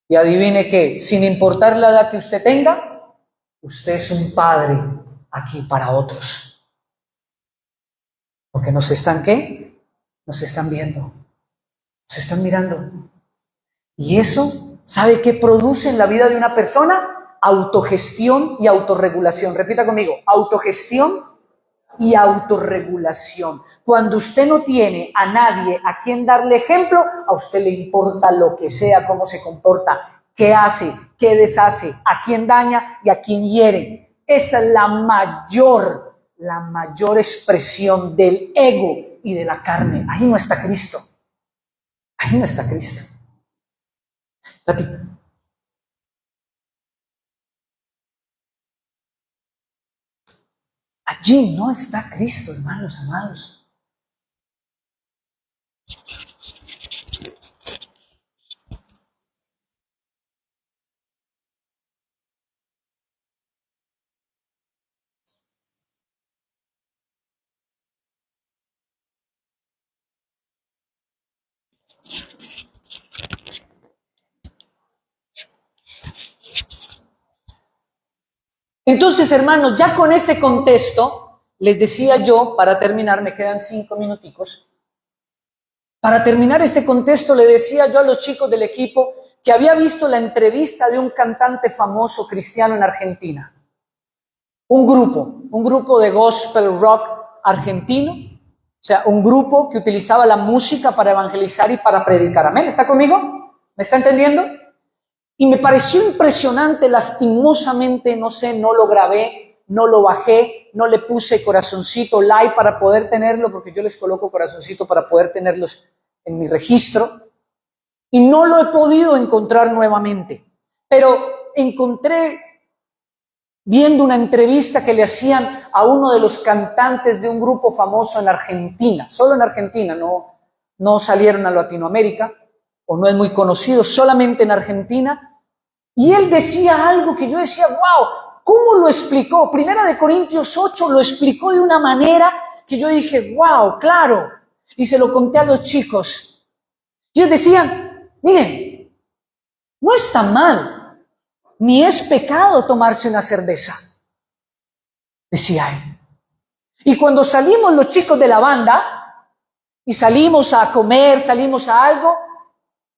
Y adivine qué, sin importar la edad que usted tenga, usted es un padre aquí para otros. Porque nos están, ¿qué? Nos están viendo, nos están mirando. Y eso, ¿sabe qué produce en la vida de una persona? Autogestión y autorregulación. Repita conmigo, autogestión y autorregulación. Cuando usted no tiene a nadie a quien darle ejemplo, a usted le importa lo que sea, cómo se comporta, qué hace, qué deshace, a quién daña y a quién hiere. Esa es la mayor expresión del ego y de la carne. Ahí no está Cristo. Ahí no está Cristo. Allí no está Cristo, hermanos amados. Entonces, hermanos, ya con este contexto, les decía yo, para terminar, me quedan 5 minuticos, para terminar este contexto le decía yo a los chicos del equipo que había visto la entrevista de un cantante famoso cristiano en Argentina. Un grupo de gospel rock argentino, o sea, un grupo que utilizaba la música para evangelizar y para predicar. ¿Amén? ¿Está conmigo? ¿Me está entendiendo? Y me pareció impresionante, lastimosamente, no sé, no lo grabé, no lo bajé, no le puse corazoncito, like para poder tenerlo, porque yo les coloco corazoncito para poder tenerlos en mi registro, y no lo he podido encontrar nuevamente. Pero encontré, viendo una entrevista que le hacían a uno de los cantantes de un grupo famoso en Argentina, solo en Argentina, no salieron a Latinoamérica, o no es muy conocido, solamente en Argentina. Y él decía algo que yo decía, wow, ¿cómo lo explicó? Primera de Corintios 8 lo explicó de una manera que yo dije, wow, claro. Y se lo conté a los chicos. Y ellos decían, miren, no está mal, ni es pecado tomarse una cerveza, decía él. Y cuando salimos los chicos de la banda y salimos a comer, salimos a algo,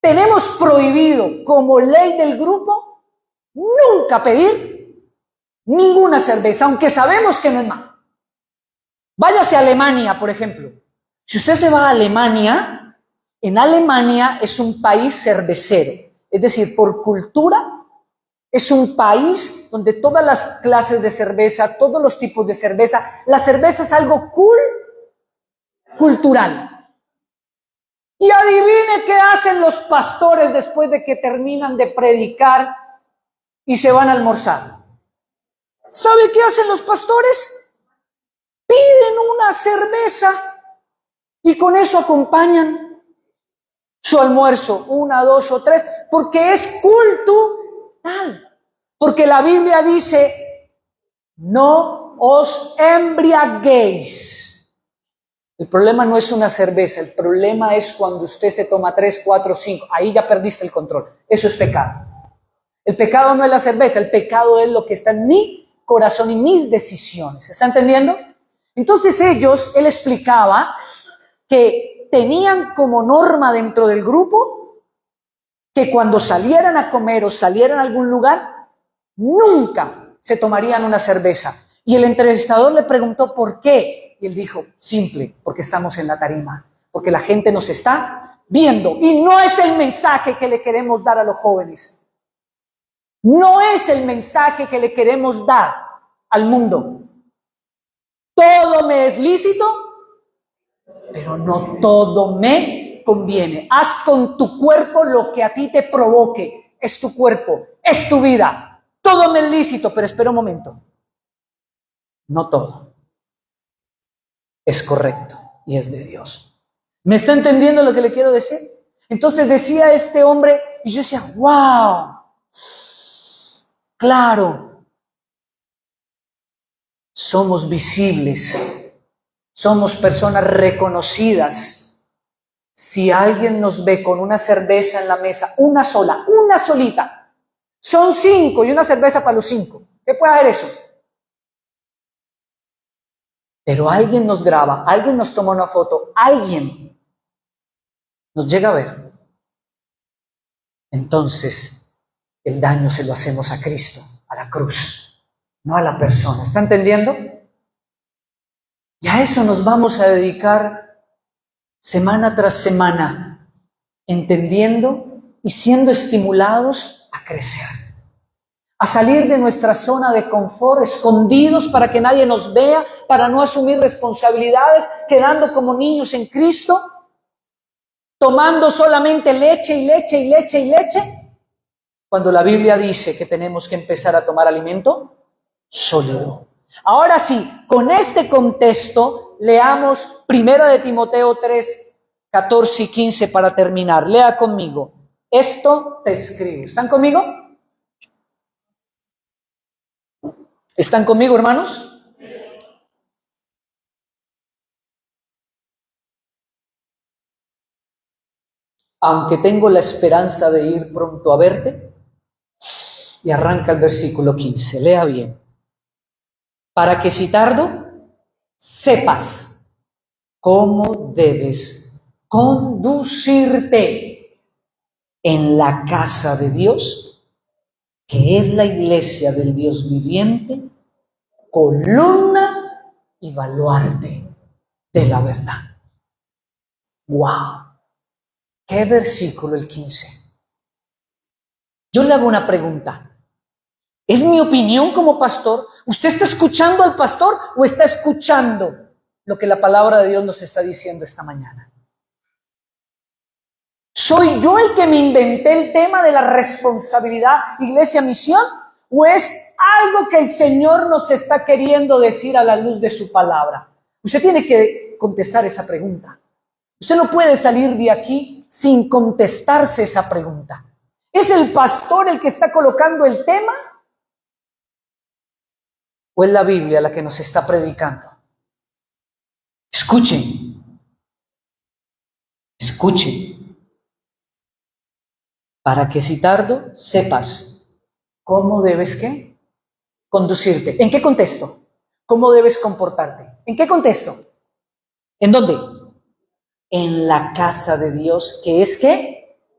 tenemos prohibido como ley del grupo nunca pedir ninguna cerveza, aunque sabemos que no es malo. Váyase a Alemania, por ejemplo. Si usted se va a Alemania, en Alemania es un país cervecero, es decir, por cultura es un país donde todas las clases de cerveza, todos los tipos de cerveza, la cerveza es algo cultural. Y adivine qué hacen los pastores después de que terminan de predicar y se van a almorzar. ¿Sabe qué hacen los pastores? Piden una cerveza y con eso acompañan su almuerzo, 1, 2 o 3, porque es cultural. Porque la Biblia dice, no os embriaguéis. El problema no es una cerveza, el problema es cuando usted se toma 3, 4, 5, ahí ya perdiste el control. Eso es pecado. El pecado no es la cerveza, el pecado es lo que está en mi corazón y mis decisiones. ¿Está entendiendo? Entonces él explicaba que tenían como norma dentro del grupo que cuando salieran a comer o salieran a algún lugar, nunca se tomarían una cerveza. Y el entrevistador le preguntó por qué. Y él dijo, simple, porque estamos en la tarima, porque la gente nos está viendo. Y no es el mensaje que le queremos dar a los jóvenes. No es el mensaje que le queremos dar al mundo. Todo me es lícito, pero no todo me conviene. Haz con tu cuerpo lo que a ti te provoque. Es tu cuerpo, es tu vida. Todo me es lícito, pero espera un momento. No todo es correcto y es de Dios. ¿Me está entendiendo lo que le quiero decir? Entonces decía este hombre, y yo decía, wow, claro, somos visibles, somos personas reconocidas. Si alguien nos ve con una cerveza en la mesa, una sola, una solita, son 5 y una cerveza para los 5. ¿Qué puede haber eso? Pero alguien nos graba, alguien nos toma una foto, alguien nos llega a ver. Entonces, el daño se lo hacemos a Cristo, a la cruz, no a la persona. ¿Está entendiendo? Y a eso nos vamos a dedicar semana tras semana, entendiendo y siendo estimulados a crecer, a salir de nuestra zona de confort, escondidos para que nadie nos vea, para no asumir responsabilidades, quedando como niños en Cristo, tomando solamente leche y leche y leche y leche, cuando la Biblia dice que tenemos que empezar a tomar alimento sólido. Ahora sí, con este contexto, leamos 1 de Timoteo 3, 14 y 15 para terminar. Lea conmigo. Esto te escribo. ¿Están conmigo? ¿Están conmigo, hermanos? Aunque tengo la esperanza de ir pronto a verte. Y arranca el versículo 15. Lea bien. Para que si tardo, sepas cómo debes conducirte en la casa de Dios, que es la iglesia del Dios viviente, columna y baluarte de la verdad. ¡Wow! ¿Qué versículo el 15? Yo le hago una pregunta. ¿Es mi opinión como pastor? ¿Usted está escuchando al pastor o está escuchando lo que la palabra de Dios nos está diciendo esta mañana? ¿Soy yo el que me inventé el tema de la responsabilidad Iglesia Misión? ¿O es algo que el Señor nos está queriendo decir a la luz de su palabra? Usted tiene que contestar esa pregunta. Usted no puede salir de aquí sin contestarse esa pregunta. ¿Es el pastor el que está colocando el tema? ¿O es la Biblia la que nos está predicando? Escuchen, escuchen, para que si tardo sepas cómo debes ¿qué? Conducirte. ¿En qué contexto? ¿Cómo debes comportarte? ¿En qué contexto? ¿En dónde? En la casa de Dios, que es ¿qué?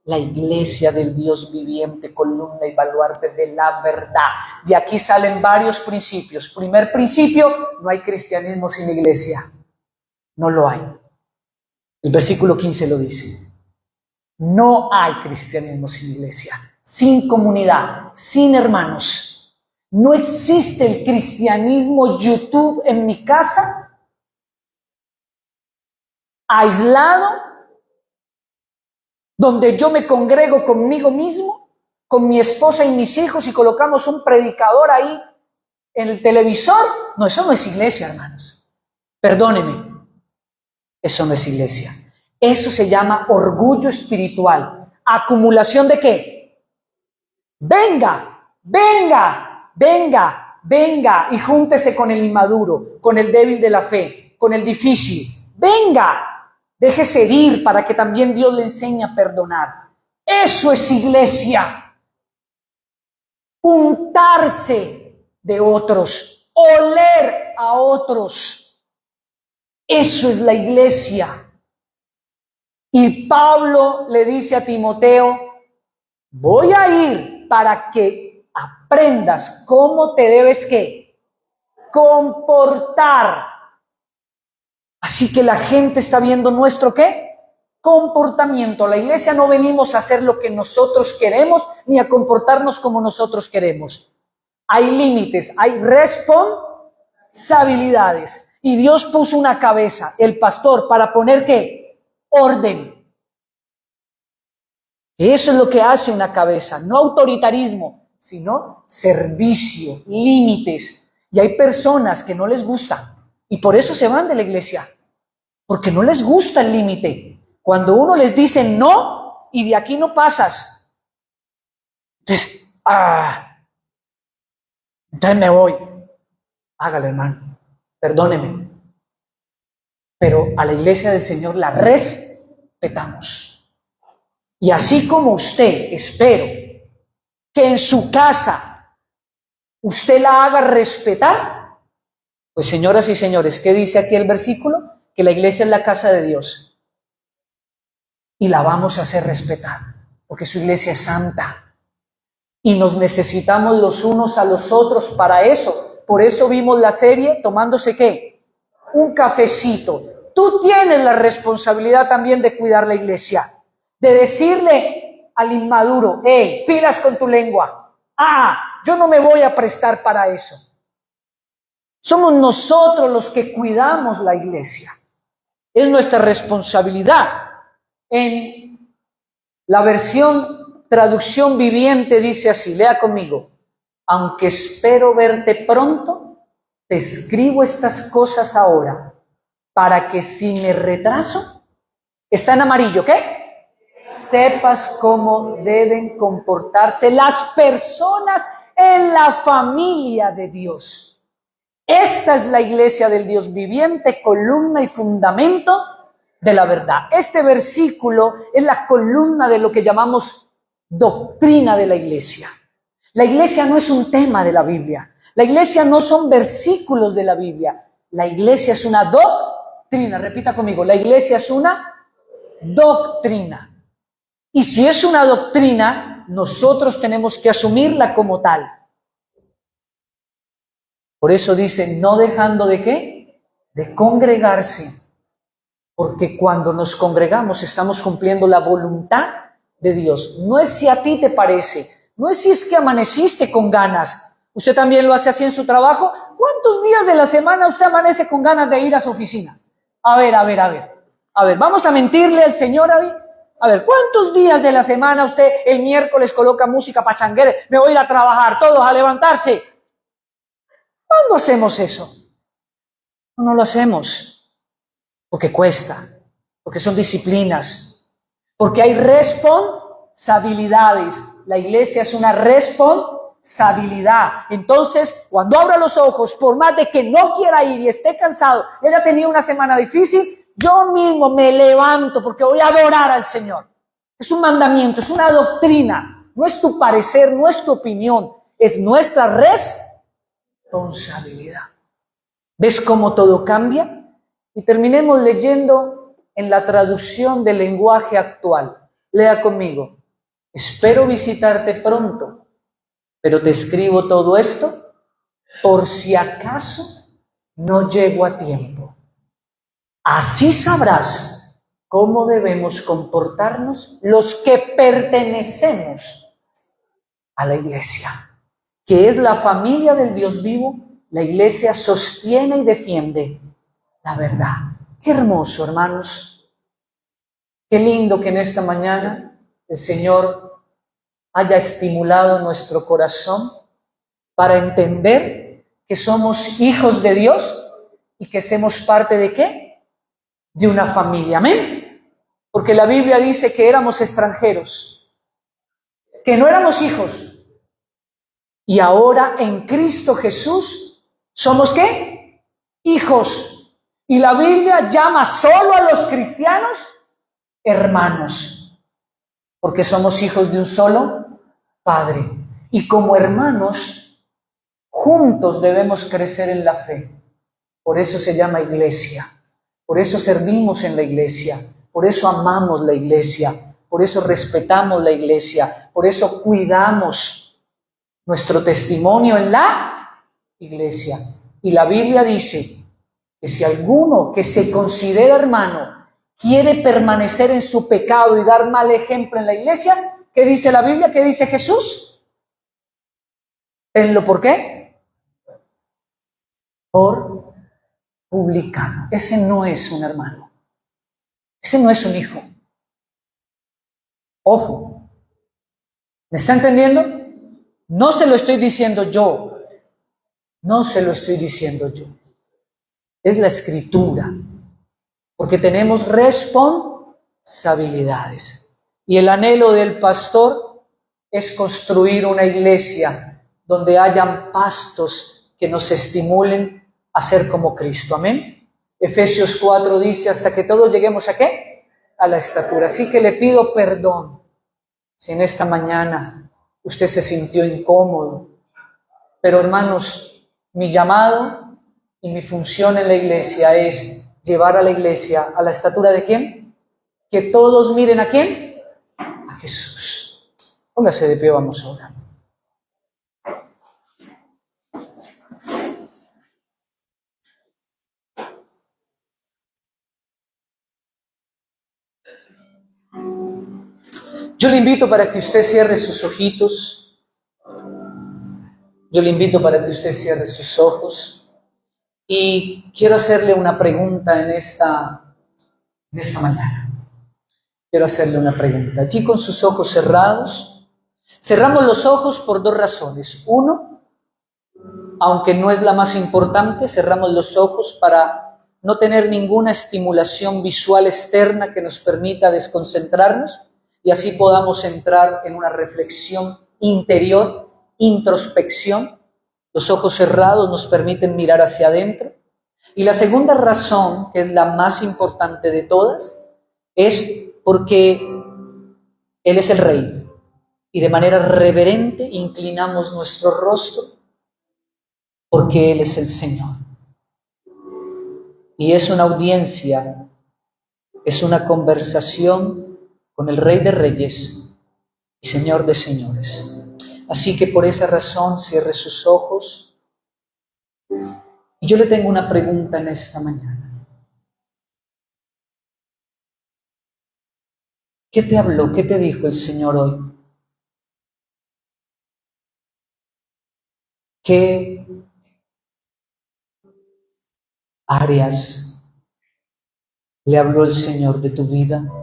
La iglesia del Dios viviente, columna y baluarte de la verdad. De aquí salen varios principios. Primer principio, no hay cristianismo sin iglesia. No lo hay. El versículo 15 lo dice. No hay cristianismo sin iglesia, sin comunidad, sin hermanos. No existe el cristianismo YouTube en mi casa, aislado, donde yo me congrego conmigo mismo, con mi esposa y mis hijos y colocamos un predicador ahí en el televisor. No, eso no es iglesia, hermanos. Perdóneme, eso no es iglesia. Eso se llama orgullo espiritual. ¿Acumulación de qué? Venga, venga, venga, venga y júntese con el inmaduro, con el débil de la fe, con el difícil. Venga. Déjese ir para que también Dios le enseñe a perdonar. Eso es iglesia. Untarse de otros, oler a otros. Eso es la iglesia. Y Pablo le dice a Timoteo, voy a ir para que aprendas cómo te debes ¿qué? Comportar. Así que la gente está viendo nuestro ¿qué? Comportamiento. La iglesia no venimos a hacer lo que nosotros queremos ni a comportarnos como nosotros queremos. Hay límites, hay responsabilidades. Y Dios puso una cabeza, el pastor, para poner ¿qué? Orden. Eso es lo que hace una cabeza, no autoritarismo, sino servicio, límites. Y hay personas que no les gusta. Y por eso se van de la iglesia, porque no les gusta el límite. Cuando uno les dice no, y de aquí no pasas, entonces, entonces me voy. Hágale, hermano, perdóneme. Pero a la iglesia del Señor la respetamos. Y así como usted, espero, que en su casa usted la haga respetar, pues señoras y señores, ¿qué dice aquí el versículo? Que la iglesia es la casa de Dios y la vamos a hacer respetar, porque su iglesia es santa y nos necesitamos los unos a los otros para eso. Por eso vimos la serie tomándose ¿qué? Un cafecito. Tú tienes la responsabilidad también de cuidar la iglesia, de decirle al inmaduro, hey, pilas con tu lengua. Yo no me voy a prestar para eso. Somos nosotros los que cuidamos la iglesia. Es nuestra responsabilidad. En la versión traducción viviente dice así, lea conmigo. Aunque espero verte pronto, te escribo estas cosas ahora, para que si me retraso, está en amarillo, ¿qué? Sepas cómo deben comportarse las personas en la familia de Dios. Esta es la iglesia del Dios viviente, columna y fundamento de la verdad. Este versículo es la columna de lo que llamamos doctrina de la iglesia. La iglesia no es un tema de la Biblia. La iglesia no son versículos de la Biblia. La iglesia es una doctrina. Repita conmigo, la iglesia es una doctrina. Y si es una doctrina, nosotros tenemos que asumirla como tal. Por eso dice, no dejando de ¿qué? De congregarse. Porque cuando nos congregamos estamos cumpliendo la voluntad de Dios. No es si a ti te parece, no es si es que amaneciste con ganas. ¿Usted también lo hace así en su trabajo? ¿Cuántos días de la semana usted amanece con ganas de ir a su oficina? A ver, vamos a mentirle al Señor hoy. A ver, ¿cuántos días de la semana usted el miércoles coloca música pachanguera? Me voy a ir a trabajar, todos a levantarse. ¿Cuándo hacemos eso? No lo hacemos porque cuesta, porque son disciplinas, Porque hay responsabilidades. La iglesia es una responsabilidad. Entonces, cuando abra los ojos, por más de que no quiera ir y esté cansado, él ha tenido una semana difícil, yo mismo me levanto porque voy a adorar al Señor. Es un mandamiento, es una doctrina. No es tu parecer, no es tu opinión, es nuestra responsabilidad. ¿Ves cómo todo cambia? Y terminemos leyendo en la traducción del lenguaje actual. Lea conmigo. Espero visitarte pronto, pero te escribo todo esto por si acaso no llego a tiempo. Así sabrás cómo debemos comportarnos los que pertenecemos a la iglesia, que es la familia del Dios vivo. La iglesia sostiene y defiende la verdad. Qué hermoso, hermanos. Qué lindo que en esta mañana el Señor haya estimulado nuestro corazón para entender que somos hijos de Dios y que somos parte ¿de qué? De una familia. Amén. Porque la Biblia dice que éramos extranjeros, que no éramos hijos. Y ahora en Cristo Jesús somos ¿qué? Hijos. Y la Biblia llama solo a los cristianos hermanos, porque somos hijos de un solo Padre. Y como hermanos, juntos debemos crecer en la fe. Por eso se llama iglesia. Por eso servimos en la iglesia. Por eso amamos la iglesia. Por eso respetamos la iglesia. Por eso cuidamos nuestro testimonio en la iglesia. Y la Biblia dice que si alguno que se considera hermano quiere permanecer en su pecado y dar mal ejemplo en la iglesia, ¿qué dice la Biblia? ¿Qué dice Jesús? Tenlo, ¿por qué? Por publicano. Ese no es un hermano. Ese no es un hijo. Ojo. ¿Me está entendiendo? No se lo estoy diciendo yo. No se lo estoy diciendo yo. Es la Escritura. Porque tenemos responsabilidades. Y el anhelo del pastor es construir una iglesia donde hayan pastos que nos estimulen a ser como Cristo. Amén. Efesios 4 dice, hasta que todos lleguemos ¿a qué? A la estatura. Así que le pido perdón si en esta mañana usted se sintió incómodo. Pero hermanos, mi llamado y mi función en la iglesia es llevar a la iglesia a la estatura ¿de quién? Que todos miren ¿a quién? A Jesús. Póngase de pie, vamos a orar. Yo le invito para que usted cierre sus ojitos. Yo le invito para que usted cierre sus ojos. Y quiero hacerle una pregunta en esta mañana. Quiero hacerle una pregunta. Allí con sus ojos cerrados. Cerramos los ojos por dos razones. Uno, aunque no es la más importante, cerramos los ojos para no tener ninguna estimulación visual externa que nos permita desconcentrarnos y así podamos entrar en una reflexión interior, introspección. Los ojos cerrados nos permiten mirar hacia adentro. Y la segunda razón, que es la más importante de todas, es porque Él es el Rey. Y de manera reverente inclinamos nuestro rostro porque Él es el Señor. Y es una audiencia, es una conversación con el Rey de Reyes y Señor de Señores. Así que por esa razón cierre sus ojos. Y yo le tengo una pregunta en esta mañana. ¿Qué te habló? ¿Qué te dijo el Señor hoy? ¿Qué áreas le habló el Señor de tu vida?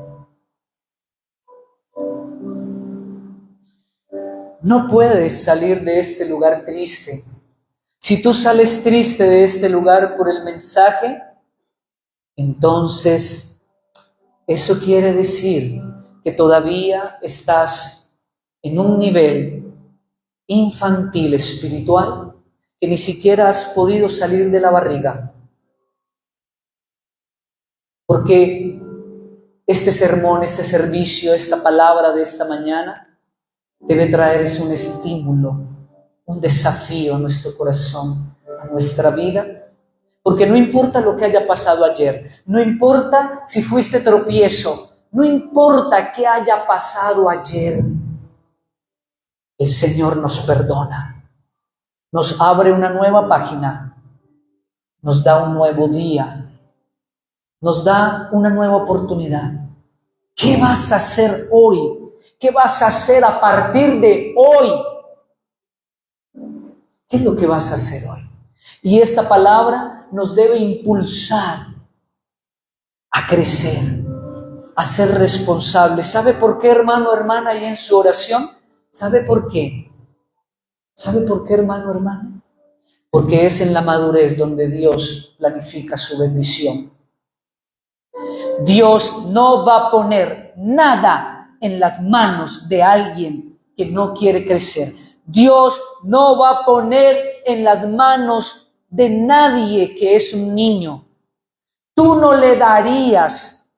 No puedes salir de este lugar triste. Si tú sales triste de este lugar por el mensaje, entonces eso quiere decir que todavía estás en un nivel infantil espiritual, que ni siquiera has podido salir de la barriga. Porque este sermón, este servicio, esta palabra de esta mañana debe traerse un estímulo, un desafío a nuestro corazón, a nuestra vida. Porque no importa lo que haya pasado ayer, no importa si fuiste tropiezo, no importa qué haya pasado ayer, el Señor nos perdona, nos abre una nueva página, nos da un nuevo día, nos da una nueva oportunidad. ¿Qué vas a hacer hoy? ¿Qué vas a hacer a partir de hoy? ¿Qué es lo que vas a hacer hoy? Y esta palabra nos debe impulsar a crecer, a ser responsables. ¿Sabe por qué, hermano, hermana, y en su oración? ¿Sabe por qué? ¿Sabe por qué, hermano, hermana? Porque es en la madurez donde Dios planifica su bendición. Dios no va a poner nada en las manos de alguien que no quiere crecer. Dios no va a poner en las manos de nadie que es un niño. Tú no le darías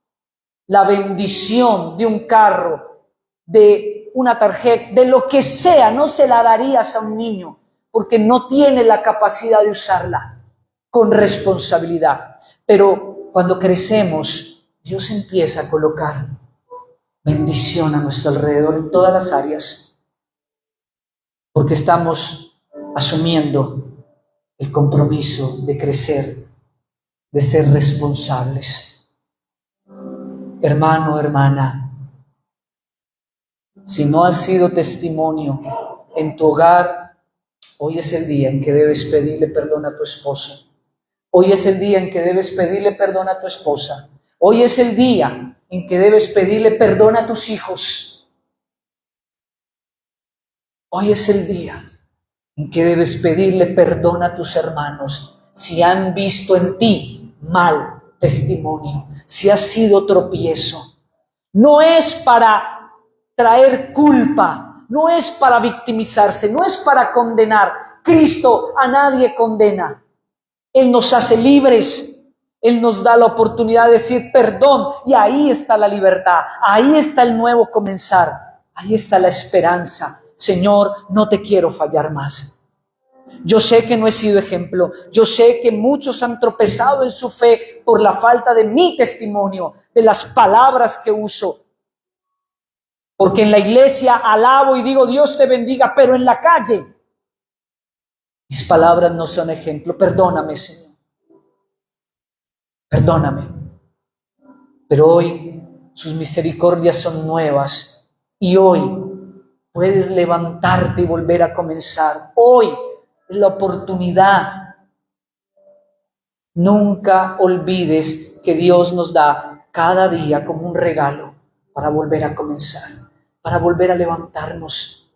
la bendición de un carro, de una tarjeta, de lo que sea, no se la darías a un niño, porque no tiene la capacidad de usarla con responsabilidad. Pero cuando crecemos, Dios empieza a colocar bendición a nuestro alrededor en todas las áreas, porque estamos asumiendo el compromiso de crecer, de ser responsables. Hermano, hermana, si no has sido testimonio en tu hogar, hoy es el día en que debes pedirle perdón a tu esposo. Hoy es el día en que debes pedirle perdón a tu esposa. Hoy es el día en que debes pedirle perdón a tus hijos. Hoy es el día en que debes pedirle perdón a tus hermanos si han visto en ti mal testimonio, si has sido tropiezo. No es para traer culpa, no es para victimizarse, no es para condenar. Cristo a nadie condena. Él nos hace libres. Él nos da la oportunidad de decir perdón, y ahí está la libertad, ahí está el nuevo comenzar, ahí está la esperanza. Señor, no te quiero fallar más. Yo sé que no he sido ejemplo, yo sé que muchos han tropezado en su fe por la falta de mi testimonio, de las palabras que uso. Porque en la iglesia alabo y digo Dios te bendiga, pero en la calle mis palabras no son ejemplo. Perdóname, Señor. Perdóname. Pero hoy sus misericordias son nuevas y hoy puedes levantarte y volver a comenzar. Hoy es la oportunidad. Nunca olvides que Dios nos da cada día como un regalo para volver a comenzar, para volver a levantarnos.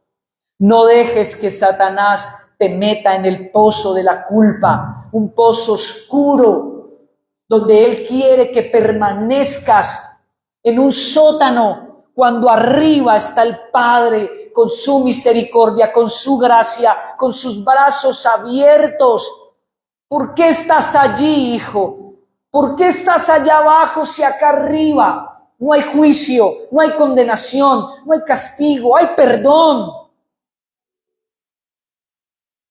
No dejes que Satanás te meta en el pozo de la culpa, un pozo oscuro, donde Él quiere que permanezcas en un sótano, cuando arriba está el Padre con su misericordia, con su gracia, con sus brazos abiertos. ¿Por qué estás allí, hijo? ¿Por qué estás allá abajo si acá arriba no hay juicio, no hay condenación, no hay castigo, hay perdón?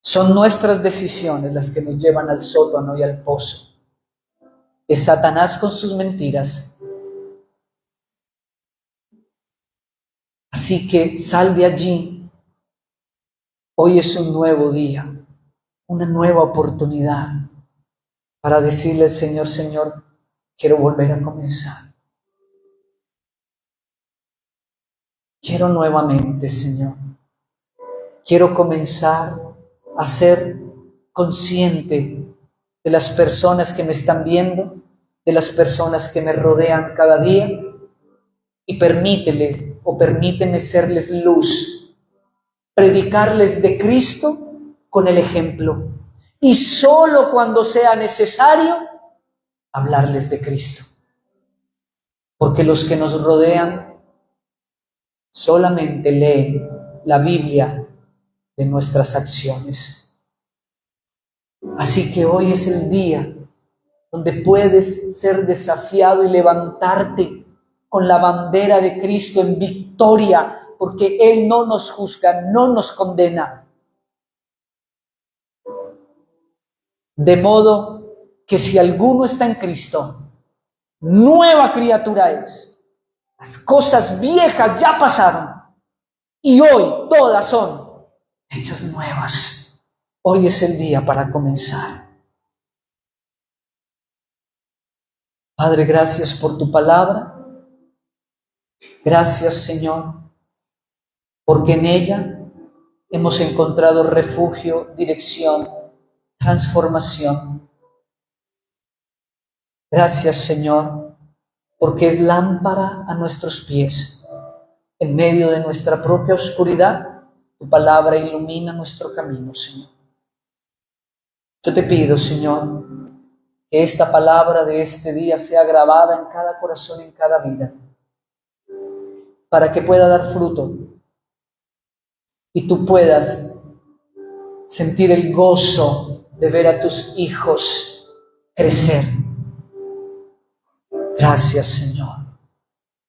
Son nuestras decisiones las que nos llevan al sótano y al pozo. Es Satanás con sus mentiras. Así que sal de allí. Hoy es un nuevo día, una nueva oportunidad para decirle al Señor, Señor, quiero volver a comenzar. Quiero nuevamente, Señor. Quiero comenzar a ser consciente de las personas que me están viendo, de las personas que me rodean cada día, y permíteme serles luz, predicarles de Cristo con el ejemplo, y solo cuando sea necesario, hablarles de Cristo. Porque los que nos rodean solamente leen la Biblia de nuestras acciones. Así que hoy es el día donde puedes ser desafiado y levantarte con la bandera de Cristo en victoria, porque Él no nos juzga, no nos condena. De modo que si alguno está en Cristo, nueva criatura es. Las cosas viejas ya pasaron y hoy todas son hechas nuevas. Hoy es el día para comenzar. Padre, gracias por tu palabra. Gracias, Señor, porque en ella hemos encontrado refugio, dirección, transformación. Gracias, Señor, porque es lámpara a nuestros pies. En medio de nuestra propia oscuridad, tu palabra ilumina nuestro camino, Señor. Yo te pido, Señor, que esta palabra de este día sea grabada en cada corazón, en cada vida, para que pueda dar fruto y tú puedas sentir el gozo de ver a tus hijos crecer. Gracias, Señor.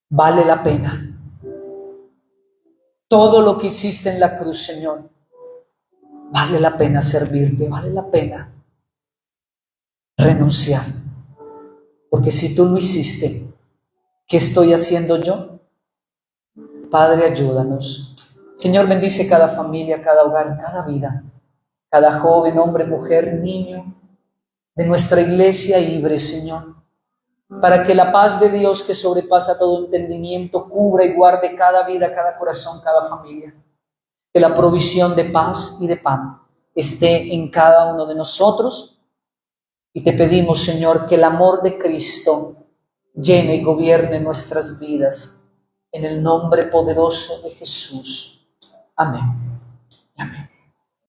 Vale la pena. Todo lo que hiciste en la cruz, Señor, vale la pena servirte, vale la pena renunciar. Porque si tú lo hiciste, ¿qué estoy haciendo yo? Padre, ayúdanos. Señor, bendice cada familia, cada hogar, cada vida, cada joven, hombre, mujer, niño de nuestra iglesia libre, Señor, para que la paz de Dios que sobrepasa todo entendimiento cubra y guarde cada vida, cada corazón, cada familia. Que la provisión de paz y de pan esté en cada uno de nosotros. Y te pedimos, Señor, que el amor de Cristo llene y gobierne nuestras vidas. En el nombre poderoso de Jesús. Amén. Amén.